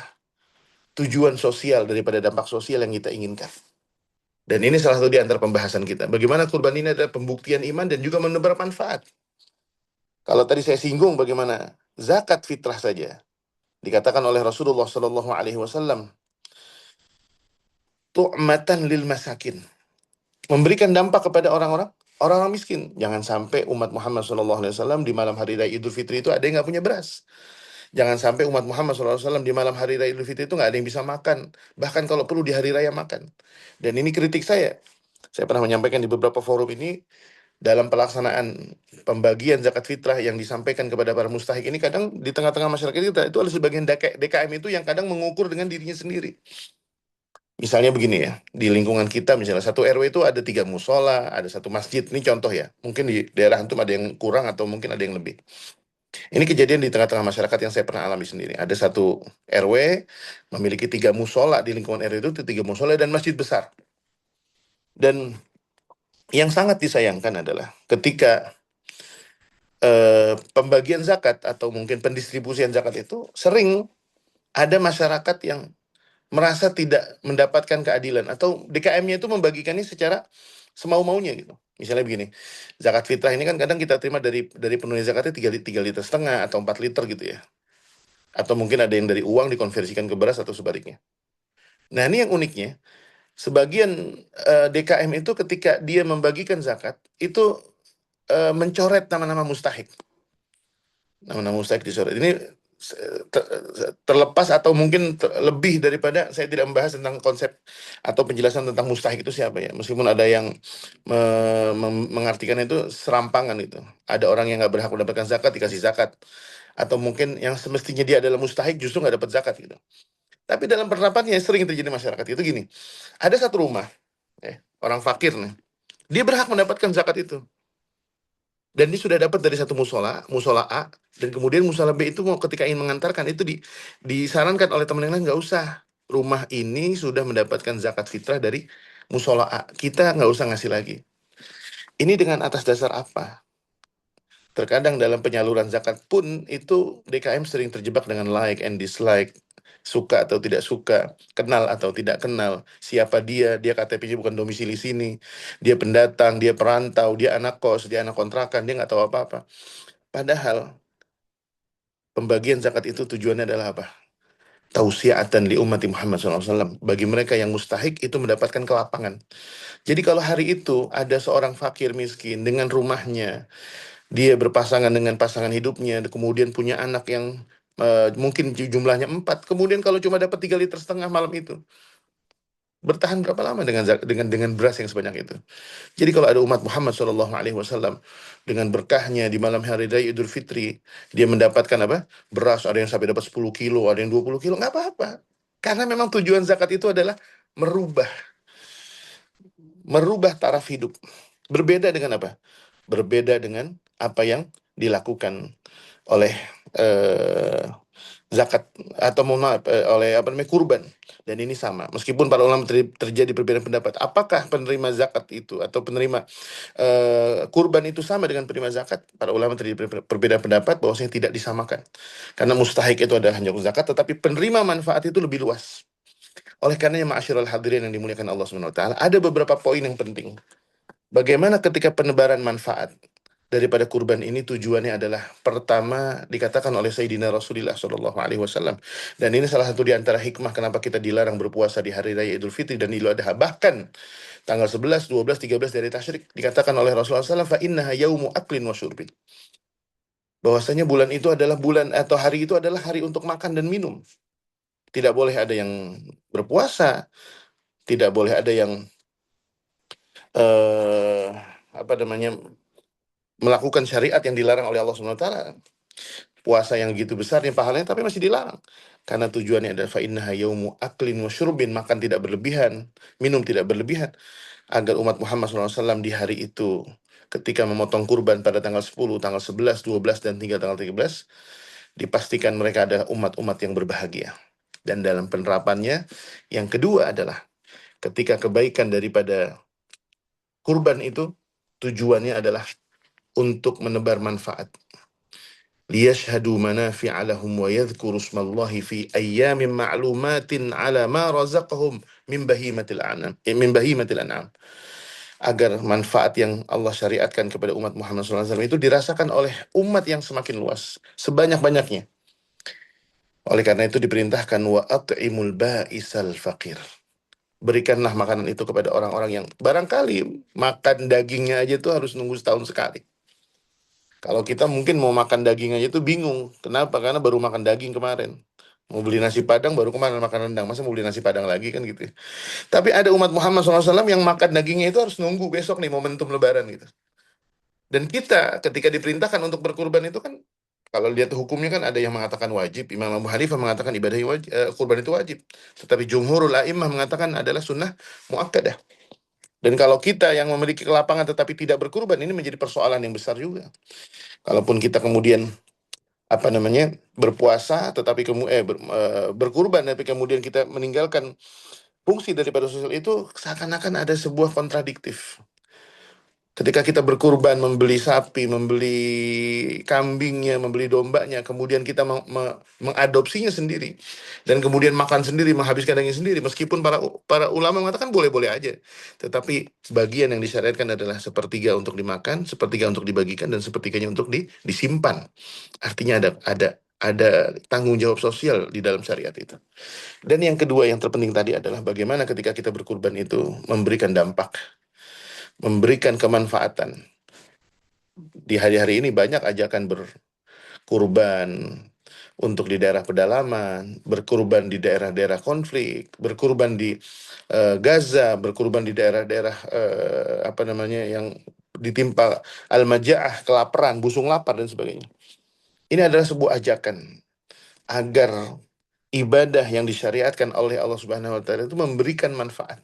tujuan sosial daripada dampak sosial yang kita inginkan. Dan ini salah satu di antara pembahasan kita. Bagaimana kurban ini adalah pembuktian iman dan juga menebar manfaat. Kalau tadi saya singgung bagaimana zakat fitrah saja dikatakan oleh Rasulullah Shallallahu Alaihi Wasallam, tu'matan lil masakin, memberikan dampak kepada orang-orang miskin. Jangan sampai umat Muhammad Shallallahu Alaihi Wasallam di malam hari raya Idul Fitri itu ada yang nggak punya beras. Jangan sampai umat Muhammad Shallallahu Alaihi Wasallam di malam hari raya Idul Fitri itu nggak ada yang bisa makan. Bahkan kalau perlu di hari raya makan. Dan ini kritik saya. Saya pernah menyampaikan di beberapa forum ini, dalam pelaksanaan pembagian zakat fitrah yang disampaikan kepada para mustahik ini, kadang di tengah-tengah masyarakat kita itu ada sebagian DKM itu yang kadang mengukur dengan dirinya sendiri. Misalnya begini ya, di lingkungan kita misalnya satu RW itu ada 3 musola, ada 1 masjid. Ini contoh ya, mungkin di daerah antum ada yang kurang atau mungkin ada yang lebih. Ini kejadian di tengah-tengah masyarakat yang saya pernah alami sendiri. Ada satu RW memiliki 3 musola di lingkungan RW itu, 3 musola dan masjid besar. Dan yang sangat disayangkan adalah ketika pembagian zakat atau mungkin pendistribusian zakat itu sering ada masyarakat yang merasa tidak mendapatkan keadilan atau DKM-nya itu membagikannya secara semau-maunya gitu. Misalnya begini, zakat fitrah ini kan kadang kita terima dari penunai zakatnya 3 liter setengah atau 4 liter gitu ya. Atau mungkin ada yang dari uang dikonversikan ke beras atau sebaliknya. Nah, ini yang uniknya, sebagian DKM itu ketika dia membagikan zakat itu mencoret nama-nama mustahik. Nama-nama mustahik dicoret. Ini terlepas atau mungkin lebih daripada saya tidak membahas tentang konsep atau penjelasan tentang mustahik itu siapa ya. Meskipun ada yang mengartikan itu serampangan itu. Ada orang yang nggak berhak mendapatkan zakat dikasih zakat. Atau mungkin yang semestinya dia adalah mustahik justru nggak dapat zakat gitu. Tapi dalam penerapannya sering terjadi masyarakat itu gini. Ada satu rumah, orang fakir nih. Dia berhak mendapatkan zakat itu. Dan dia sudah dapat dari satu musola A, dan kemudian musola B itu mau ketika ingin mengantarkan itu disarankan oleh teman yang lain, nggak usah. Rumah ini sudah mendapatkan zakat fitrah dari musola A. Kita nggak usah ngasih lagi. Ini dengan atas dasar apa? Terkadang dalam penyaluran zakat pun itu DKM sering terjebak dengan like and dislike, suka atau tidak suka, kenal atau tidak kenal, siapa dia KTP-nya bukan domisili sini, dia pendatang, dia perantau, dia anak kos, dia anak kontrakan, dia nggak tahu apa-apa. Padahal pembagian zakat itu tujuannya adalah apa? Tausiatan li ummati Muhammad SAW. Bagi mereka yang mustahik itu mendapatkan kelapangan. Jadi kalau hari itu ada seorang fakir miskin dengan rumahnya, dia berpasangan dengan pasangan hidupnya, kemudian punya anak yang mungkin jumlahnya 4, kemudian kalau cuma dapat 3,5 liter malam itu, bertahan berapa lama dengan dengan beras yang sebanyak itu? Jadi kalau ada umat Muhammad SAW dengan berkahnya di malam hari raya Idul Fitri, dia mendapatkan apa? Beras, ada yang sampai dapat 10 kilo, ada yang 20 kilo, nggak apa-apa. Karena memang tujuan zakat itu adalah merubah merubah taraf hidup. Berbeda dengan apa? Berbeda dengan apa yang dilakukan oleh eh, zakat atau mohon maaf oleh apa namanya kurban. Dan ini sama. Meskipun para ulama terjadi perbedaan pendapat, apakah penerima zakat itu atau penerima kurban itu sama dengan penerima zakat? Para ulama terjadi perbedaan pendapat bahwasanya tidak disamakan. Karena mustahik itu adalah hanya zakat, tetapi penerima manfaat itu lebih luas. Oleh karenanya ma'asyiral hadirin yang dimuliakan Allah Subhanahu wa taala, ada beberapa poin yang penting. Bagaimana ketika penebaran manfaat daripada kurban ini tujuannya adalah pertama dikatakan oleh Sayyidina Rasulullah Shallallahu Alaihi Wasallam, dan ini salah satu di antara hikmah kenapa kita dilarang berpuasa di hari raya Idul Fitri dan Idul Adha, bahkan tanggal 11, 12, 13 dari tasyrik, dikatakan oleh Rasulullah SAW, fa innaha yaumu aklin wa syurbin, bahwasanya bulan itu adalah bulan atau hari itu adalah hari untuk makan dan minum. Tidak boleh ada yang berpuasa, tidak boleh ada yang eh apa namanya melakukan syariat yang dilarang oleh Allah Subhanahu wa taala. Puasa yang gitu besarnya pahalanya tapi masih dilarang. Karena tujuannya adalah fa innaha yaumu aklin wa syurbin, makan tidak berlebihan, minum tidak berlebihan, agar umat Muhammad SAW di hari itu ketika memotong kurban pada tanggal 10, tanggal 11, 12 dan hingga tanggal 13, dipastikan mereka adalah umat-umat yang berbahagia. Dan dalam penerapannya yang kedua adalah ketika kebaikan daripada kurban itu tujuannya adalah untuk menebar manfaat. Liyashhadu manafi'a lahum wa yadhkuru ismallahi fi ayyamin ma'lumatin 'ala ma razaqahum min bahimatil an'am. Agar manfaat yang Allah syariatkan kepada umat Muhammad SAW itu dirasakan oleh umat yang semakin luas, sebanyak-banyaknya. Oleh karena itu diperintahkan wa at'imul ba'isal faqir. Berikanlah makanan itu kepada orang-orang yang barangkali makan dagingnya aja tuh harus nunggu setahun sekali. Kalau kita mungkin mau makan daging aja tuh bingung. Kenapa? Karena baru makan daging kemarin. Mau beli nasi Padang baru kemarin makan rendang. Masa mau beli nasi Padang lagi kan gitu. Tapi ada umat Muhammad SAW yang makan dagingnya itu harus nunggu besok nih momentum Lebaran gitu. Dan kita ketika diperintahkan untuk berkurban itu kan, kalau lihat hukumnya kan ada yang mengatakan wajib. Imam Abu Hanifah mengatakan kurban itu wajib. Tetapi jumhurul a'immah mengatakan adalah sunnah muakkadah. Dan kalau kita yang memiliki kelapangan tetapi tidak berkurban, ini menjadi persoalan yang besar juga. Kalaupun kita kemudian apa namanya berpuasa tetapi berkurban tapi kemudian kita meninggalkan fungsi daripada sosial itu, seakan-akan ada sebuah kontradiktif. Ketika kita berkurban, membeli sapi, membeli kambingnya, membeli dombanya, kemudian kita mengadopsinya sendiri, dan kemudian makan sendiri, menghabiskan daging sendiri, meskipun para para ulama mengatakan boleh-boleh aja, tetapi bagian yang disyariatkan adalah sepertiga untuk dimakan, sepertiga untuk dibagikan, dan sepertiganya untuk disimpan. Artinya ada tanggung jawab sosial di dalam syariat itu. Dan yang kedua yang terpenting tadi adalah bagaimana ketika kita berkurban itu memberikan dampak, memberikan kemanfaatan. Di hari-hari ini banyak ajakan berkurban untuk di daerah pedalaman, berkurban di daerah-daerah konflik, berkurban di Gaza, berkurban di daerah-daerah apa namanya yang ditimpa al-majaah, kelaparan, busung lapar dan sebagainya. Ini adalah sebuah ajakan agar ibadah yang disyariatkan oleh Allah Subhanahu wa taala itu memberikan manfaat.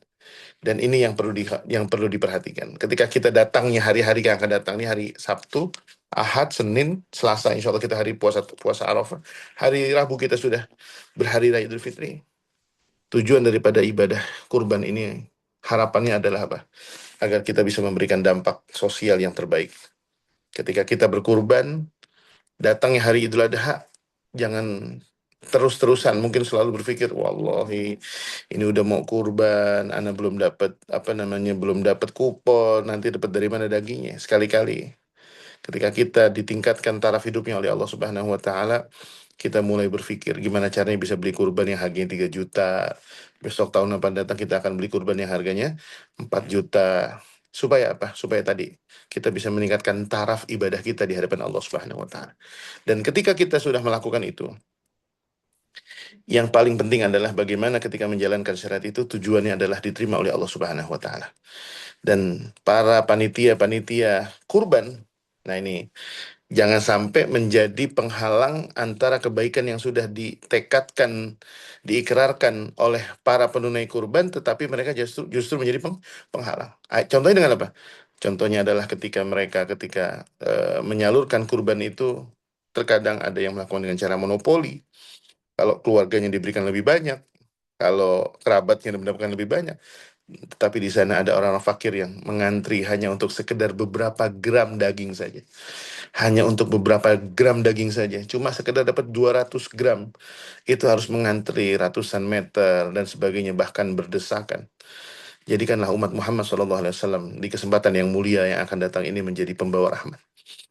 Dan ini yang perlu diperhatikan. Ketika kita datangnya hari-hari yang akan datang, ini hari Sabtu, Ahad, Senin, Selasa, insya Allah kita hari puasa puasa Arafah. Hari Rabu kita sudah berhari raya Idul Fitri. Tujuan daripada ibadah kurban ini harapannya adalah apa? Agar kita bisa memberikan dampak sosial yang terbaik. Ketika kita berkurban, datangnya hari Idul Adha, jangan terus-terusan mungkin selalu berpikir, wallahi ini udah mau kurban, ana belum dapat apa namanya, belum dapat kupon, nanti dapat dari mana dagingnya. Sekali-kali ketika kita ditingkatkan taraf hidupnya oleh Allah Subhanahu wa taala, kita mulai berpikir gimana caranya bisa beli kurban yang harganya 3 juta. Besok tahun depan datang kita akan beli kurban yang harganya 4 juta. Supaya apa? Supaya tadi kita bisa meningkatkan taraf ibadah kita di hadapan Allah Subhanahu wa taala. Dan ketika kita sudah melakukan itu, yang paling penting adalah bagaimana ketika menjalankan syarat itu tujuannya adalah diterima oleh Allah Subhanahu wa taala. Dan para panitia-panitia kurban, nah ini jangan sampai menjadi penghalang antara kebaikan yang sudah ditekadkan, diikrarkan oleh para penunai kurban, tetapi mereka justru menjadi penghalang. Contohnya dengan apa? Contohnya adalah ketika menyalurkan kurban itu, terkadang ada yang melakukan dengan cara monopoli. Kalau keluarganya diberikan lebih banyak, kalau kerabatnya mendapatkan lebih banyak, tetapi di sana ada orang-orang fakir yang mengantri hanya untuk sekedar beberapa gram daging saja. Hanya untuk beberapa gram daging saja. Cuma sekedar dapat 200 gram. Itu harus mengantri ratusan meter dan sebagainya, bahkan berdesakan. Jadikanlah umat Muhammad SAW di kesempatan yang mulia yang akan datang ini menjadi pembawa rahmat.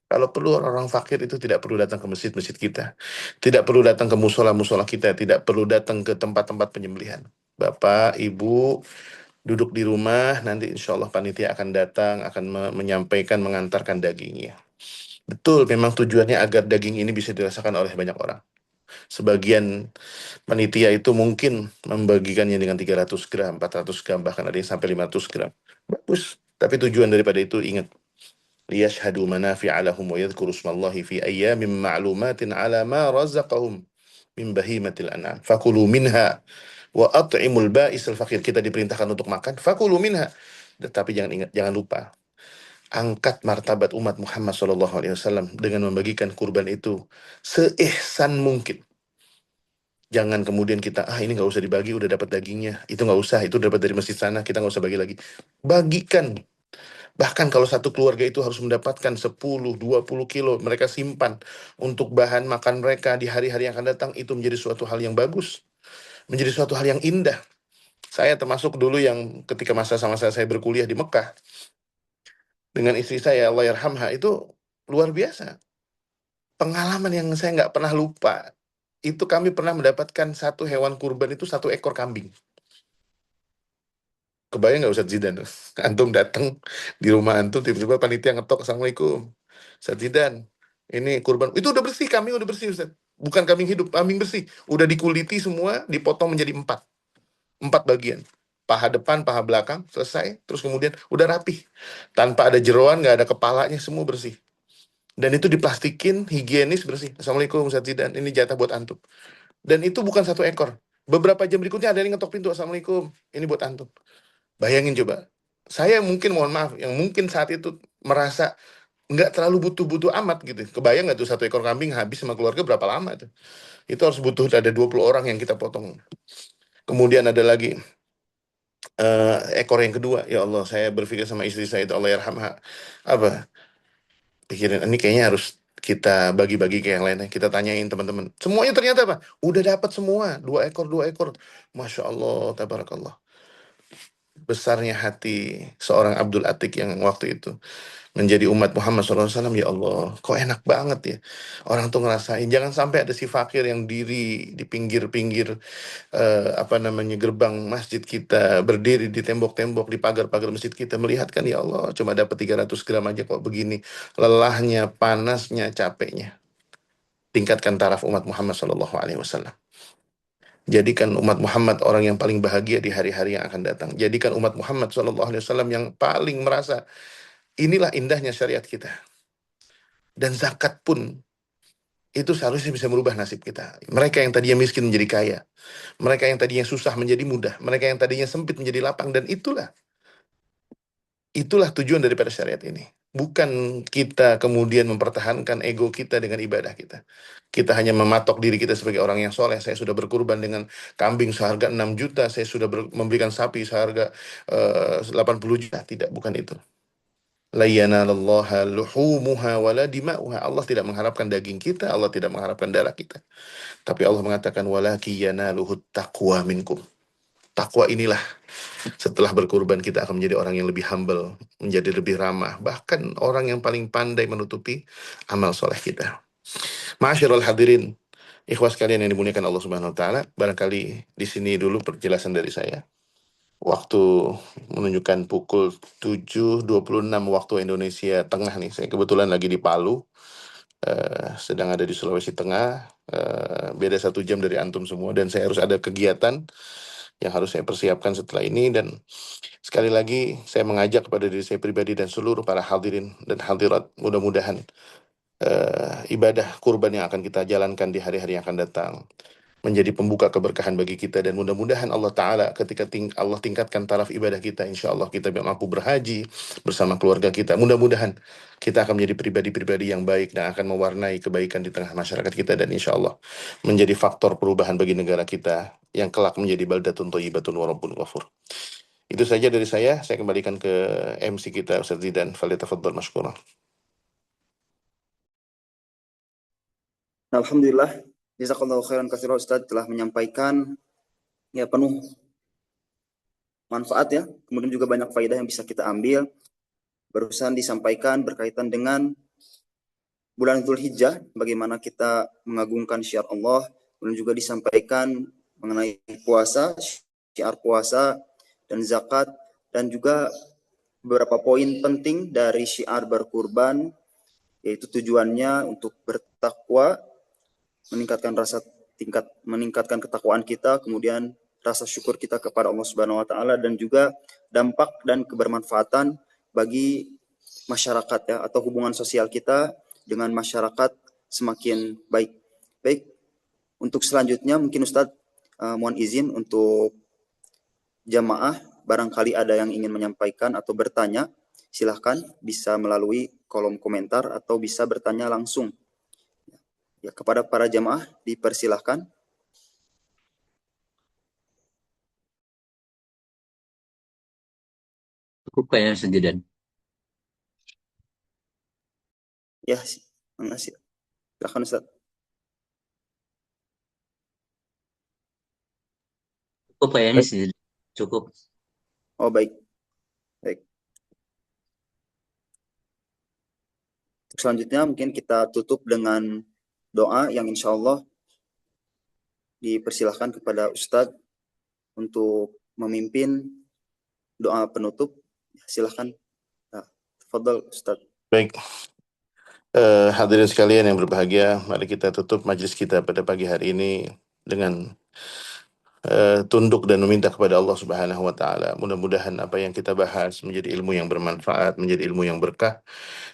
Kalau perlu orang-orang fakir itu tidak perlu datang ke masjid-masjid kita. Tidak perlu datang ke musola-musola kita. Tidak perlu datang ke tempat-tempat penyembelihan. Bapak, Ibu, duduk di rumah, nanti insya Allah panitia akan datang, akan menyampaikan, mengantarkan dagingnya. Betul, memang tujuannya agar daging ini bisa dirasakan oleh banyak orang. Sebagian panitia itu mungkin membagikannya dengan 300 gram, 400 gram, bahkan ada yang sampai 500 gram. Bagus. Tapi tujuan daripada itu, ingat, liyashhadu manafi'a lahum wa yadhkuru ismallahi fi ayyamin ma'lumatin ala ma razaqahum min bahimatil an'am. Fakulu minha wa at'imul ba'isal fakir. Kita diperintahkan untuk makan, fakulu minha. Tetapi jangan lupa, angkat martabat umat Muhammad SAW dengan membagikan kurban itu seihsan mungkin. Jangan kemudian kita, ini nggak usah dibagi, udah dapat dagingnya. Itu nggak usah, itu dapat dari masjid sana, kita nggak usah bagi lagi. Bagikan. Bahkan kalau satu keluarga itu harus mendapatkan 10-20 kilo, mereka simpan untuk bahan makan mereka di hari-hari yang akan datang, itu menjadi suatu hal yang bagus. Menjadi suatu hal yang indah. Saya termasuk dulu yang ketika masa-masa saya berkuliah di Mekah, dengan istri saya, Allah yarhamha, itu luar biasa. Pengalaman yang saya nggak pernah lupa, itu kami pernah mendapatkan satu hewan kurban itu 1 ekor kambing. Kebayang nggak Ustadz Zidan? Antum datang di rumah antum, tiba-tiba panitia ngetok, Assalamualaikum. Ustadz Zidan, ini kurban. Itu udah bersih, kambing udah bersih Ustadz. Bukan kambing hidup, kambing bersih. Udah dikuliti semua, dipotong menjadi 4. 4 bagian. Paha depan, paha belakang, selesai. Terus kemudian udah rapih. Tanpa ada jeroan, nggak ada kepalanya, semua bersih. Dan itu diplastikin, higienis, bersih. Assalamualaikum Ustadz Zidan, ini jatah buat antum. Dan itu bukan 1 ekor. Beberapa jam berikutnya ada yang ngetok pintu, Assalamualaikum, ini buat antum. Bayangin coba. Saya mungkin, mohon maaf, yang mungkin saat itu merasa nggak terlalu butuh-butuh amat gitu. Kebayang nggak tuh 1 ekor kambing habis sama keluarga berapa lama tuh? Itu harus butuh ada 20 orang yang kita potong. Kemudian ada lagi ekor yang kedua. Ya Allah, saya berpikir sama istri saya itu, Allah yarhamha. Apa? Pikirin, ini kayaknya harus kita bagi-bagi ke yang lainnya. Kita tanyain teman-teman. Semuanya ternyata apa? Udah dapat semua. 2 ekor, 2 ekor. Masya Allah, tabarakallah. Besarnya hati seorang Abdul Atik yang waktu itu menjadi umat Muhammad SAW. Ya Allah, kok enak banget ya. Orang tuh ngerasain. Jangan sampai ada si fakir yang diri di pinggir-pinggir apa namanya, gerbang masjid kita, berdiri di tembok-tembok, di pagar-pagar masjid kita, melihat kan, ya Allah, cuma dapat 300 gram aja kok begini. Lelahnya, panasnya, capeknya. Tingkatkan taraf umat Muhammad SAW. Jadikan umat Muhammad orang yang paling bahagia di hari-hari yang akan datang. Jadikan umat Muhammad SAW yang paling merasa inilah indahnya syariat kita. Dan zakat pun itu seharusnya bisa merubah nasib kita. Mereka yang tadinya miskin menjadi kaya. Mereka yang tadinya susah menjadi mudah. Mereka yang tadinya sempit menjadi lapang. Dan itulah tujuan daripada syariat ini. Bukan kita kemudian mempertahankan ego kita dengan ibadah kita. Kita hanya mematok diri kita sebagai orang yang soleh. Saya sudah berkurban dengan kambing seharga 6 juta. Saya sudah memberikan sapi seharga 80 juta. Tidak, bukan itu. La yanalallaha luhumuha wala dima'uha. Allah tidak mengharapkan daging kita, Allah tidak mengharapkan darah kita. Tapi Allah mengatakan walaki yanaluhut taqwa minkum. Takwa inilah setelah berkurban kita akan menjadi orang yang lebih humble, menjadi lebih ramah, bahkan orang yang paling pandai menutupi amal soleh kita. Ma'asyiral hadirin, ikhwas kalian yang dimuliakan Allah Subhanahu wa taala, barangkali di sini dulu perjelasan dari saya. Waktu menunjukkan pukul 7.26 waktu Indonesia Tengah nih. Saya kebetulan lagi di Palu, sedang ada di Sulawesi Tengah, beda 1 jam dari antum semua, dan saya harus ada kegiatan yang harus saya persiapkan setelah ini. Dan sekali lagi saya mengajak kepada diri saya pribadi dan seluruh para hadirin dan hadirat, mudah-mudahan ibadah kurban yang akan kita jalankan di hari-hari yang akan datang menjadi pembuka keberkahan bagi kita, dan mudah-mudahan Allah Ta'ala ketika Allah tingkatkan taraf ibadah kita, insya Allah kita mampu berhaji bersama keluarga kita. Mudah-mudahan kita akan menjadi pribadi-pribadi yang baik dan akan mewarnai kebaikan di tengah masyarakat kita, dan insya Allah menjadi faktor perubahan bagi negara kita yang kelak menjadi baldatun thayyibatun wa rabbun ghafur. Itu saja dari saya kembalikan ke MC kita Ustaz Zidan. Falyatafaddal mashkura. Alhamdulillah, jazakallahu khairan katsiran Ustaz telah menyampaikan ya penuh manfaat ya, kemudian juga banyak faedah yang bisa kita ambil. Barusan disampaikan berkaitan dengan bulan Dzulhijjah, bagaimana kita mengagungkan syiar Allah, kemudian juga disampaikan mengenai puasa, syiar puasa dan zakat, dan juga beberapa poin penting dari syiar berkurban, yaitu tujuannya untuk bertakwa, meningkatkan ketakwaan kita, kemudian rasa syukur kita kepada Allah Subhanahu wa taala, dan juga dampak dan kebermanfaatan bagi masyarakat ya, atau hubungan sosial kita dengan masyarakat semakin baik. Baik, untuk selanjutnya mungkin Ustadz mohon izin untuk jamaah, barangkali ada yang ingin menyampaikan atau bertanya, silahkan bisa melalui kolom komentar atau bisa bertanya langsung. Ya, kepada para jamaah dipersilahkan. Cukup kayaknya sejadan. Ya, makasih. Silahkan Ustaz. Cukup kayaknya sejadan. Cukup. Oh baik. Baik. Untuk selanjutnya mungkin kita tutup dengan doa yang insya Allah dipersilahkan kepada Ustadz untuk memimpin doa penutup. Silahkan. Tafadhol Ustadz. Baik. Hadirin sekalian yang berbahagia, mari kita tutup majlis kita pada pagi hari ini dengan tunduk dan meminta kepada Allah Subhanahu wa taala. Mudah-mudahan apa yang kita bahas menjadi ilmu yang bermanfaat, menjadi ilmu yang berkah,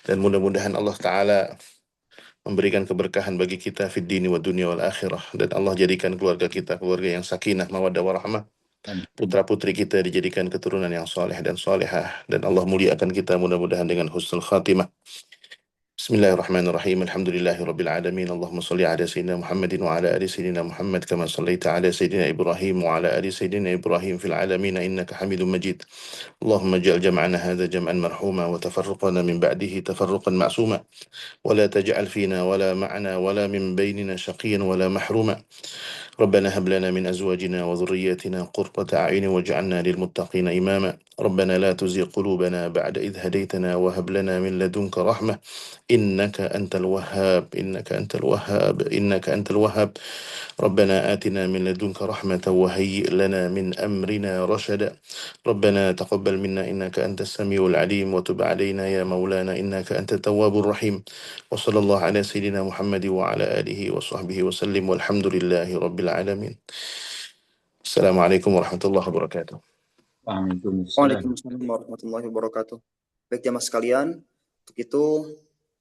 dan mudah-mudahan Allah taala memberikan keberkahan bagi kita fid dini wa dunya wal akhirah, dan Allah jadikan keluarga kita keluarga yang sakinah, mawaddah warahmah. Putra-putri kita dijadikan keturunan yang soleh dan solehah, dan Allah muliakan kita mudah-mudahan dengan husnul khatimah. Bismillahirrahmanirrahim. Alhamdulillahirabbil alamin. Allahumma shalli ala sayyidina Muhammadin wa ala ali sayyidina Muhammad kama shallaita ala sayyidina Ibrahim wa ala ali sayyidina Ibrahim fil alamin innaka Hamidum Majid. Allahumma ij'al jam'ana hadha jam'an marhuma wa tafarruqana min ba'dihi tafarruqan ma'suma wa la taj'al fina wa la ma'ana wa la min bainina shaqiyyan wa la mahruma. ربنا هب لنا من أزواجنا وذرياتنا قرة أعين واجعلنا للمتقين إماما ربنا لا تزغ قلوبنا بعد إذ هديتنا وهب لنا من لدنك رحمة إنك أنت الوهاب إنك أنت الوهاب ربنا آتنا من لدنك رحمة وهيئ لنا من أمرنا رشدا ربنا تقبل منا إنك أنت السميع العليم وتب علينا يا مولانا إنك أنت التواب الرحيم وصلى الله على سيدنا محمد وعلى آله وصحبه وسلم والحمد لله رب العالمين. السلام عليكم ورحمة الله وبركاته. Waalaikumsalam warahmatullahi wabarakatuh. Baik jamaah sekalian, untuk itu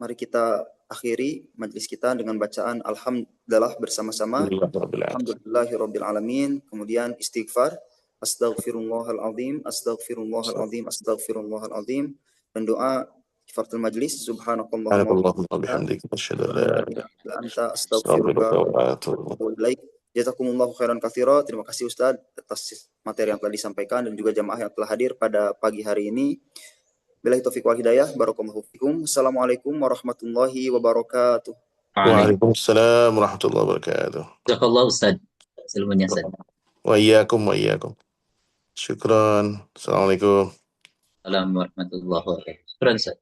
mari kita akhiri majelis kita dengan bacaan alhamdulillah bersama-sama. Alhamdulillahirabbil alamin, kemudian istighfar, astaghfirullahalazim, astaghfirullahalazim, astaghfirullahalazim, dan doa kifaratul majlis, subhanakallahumma wa bihamdika asyhadu an la ilaha illa anta astaghfiruka wa atubu ilaik. Jazakumullahu khairan katsira. Terima kasih Ustaz atas materi yang telah disampaikan dan juga jamaah yang telah hadir pada pagi hari ini. Billahi taufiq wal hidayah. Barakallahu fikum. Assalamualaikum warahmatullahi wabarakatuh. Waalaikumsalam warahmatullahi wabarakatuh. Jazakallah Ustaz. Ilmunya Ustaz. Wa iyyakum. Syukran. Assalamualaikum. Assalamualaikum warahmatullahi wabarakatuh. Syukran, Ustaz.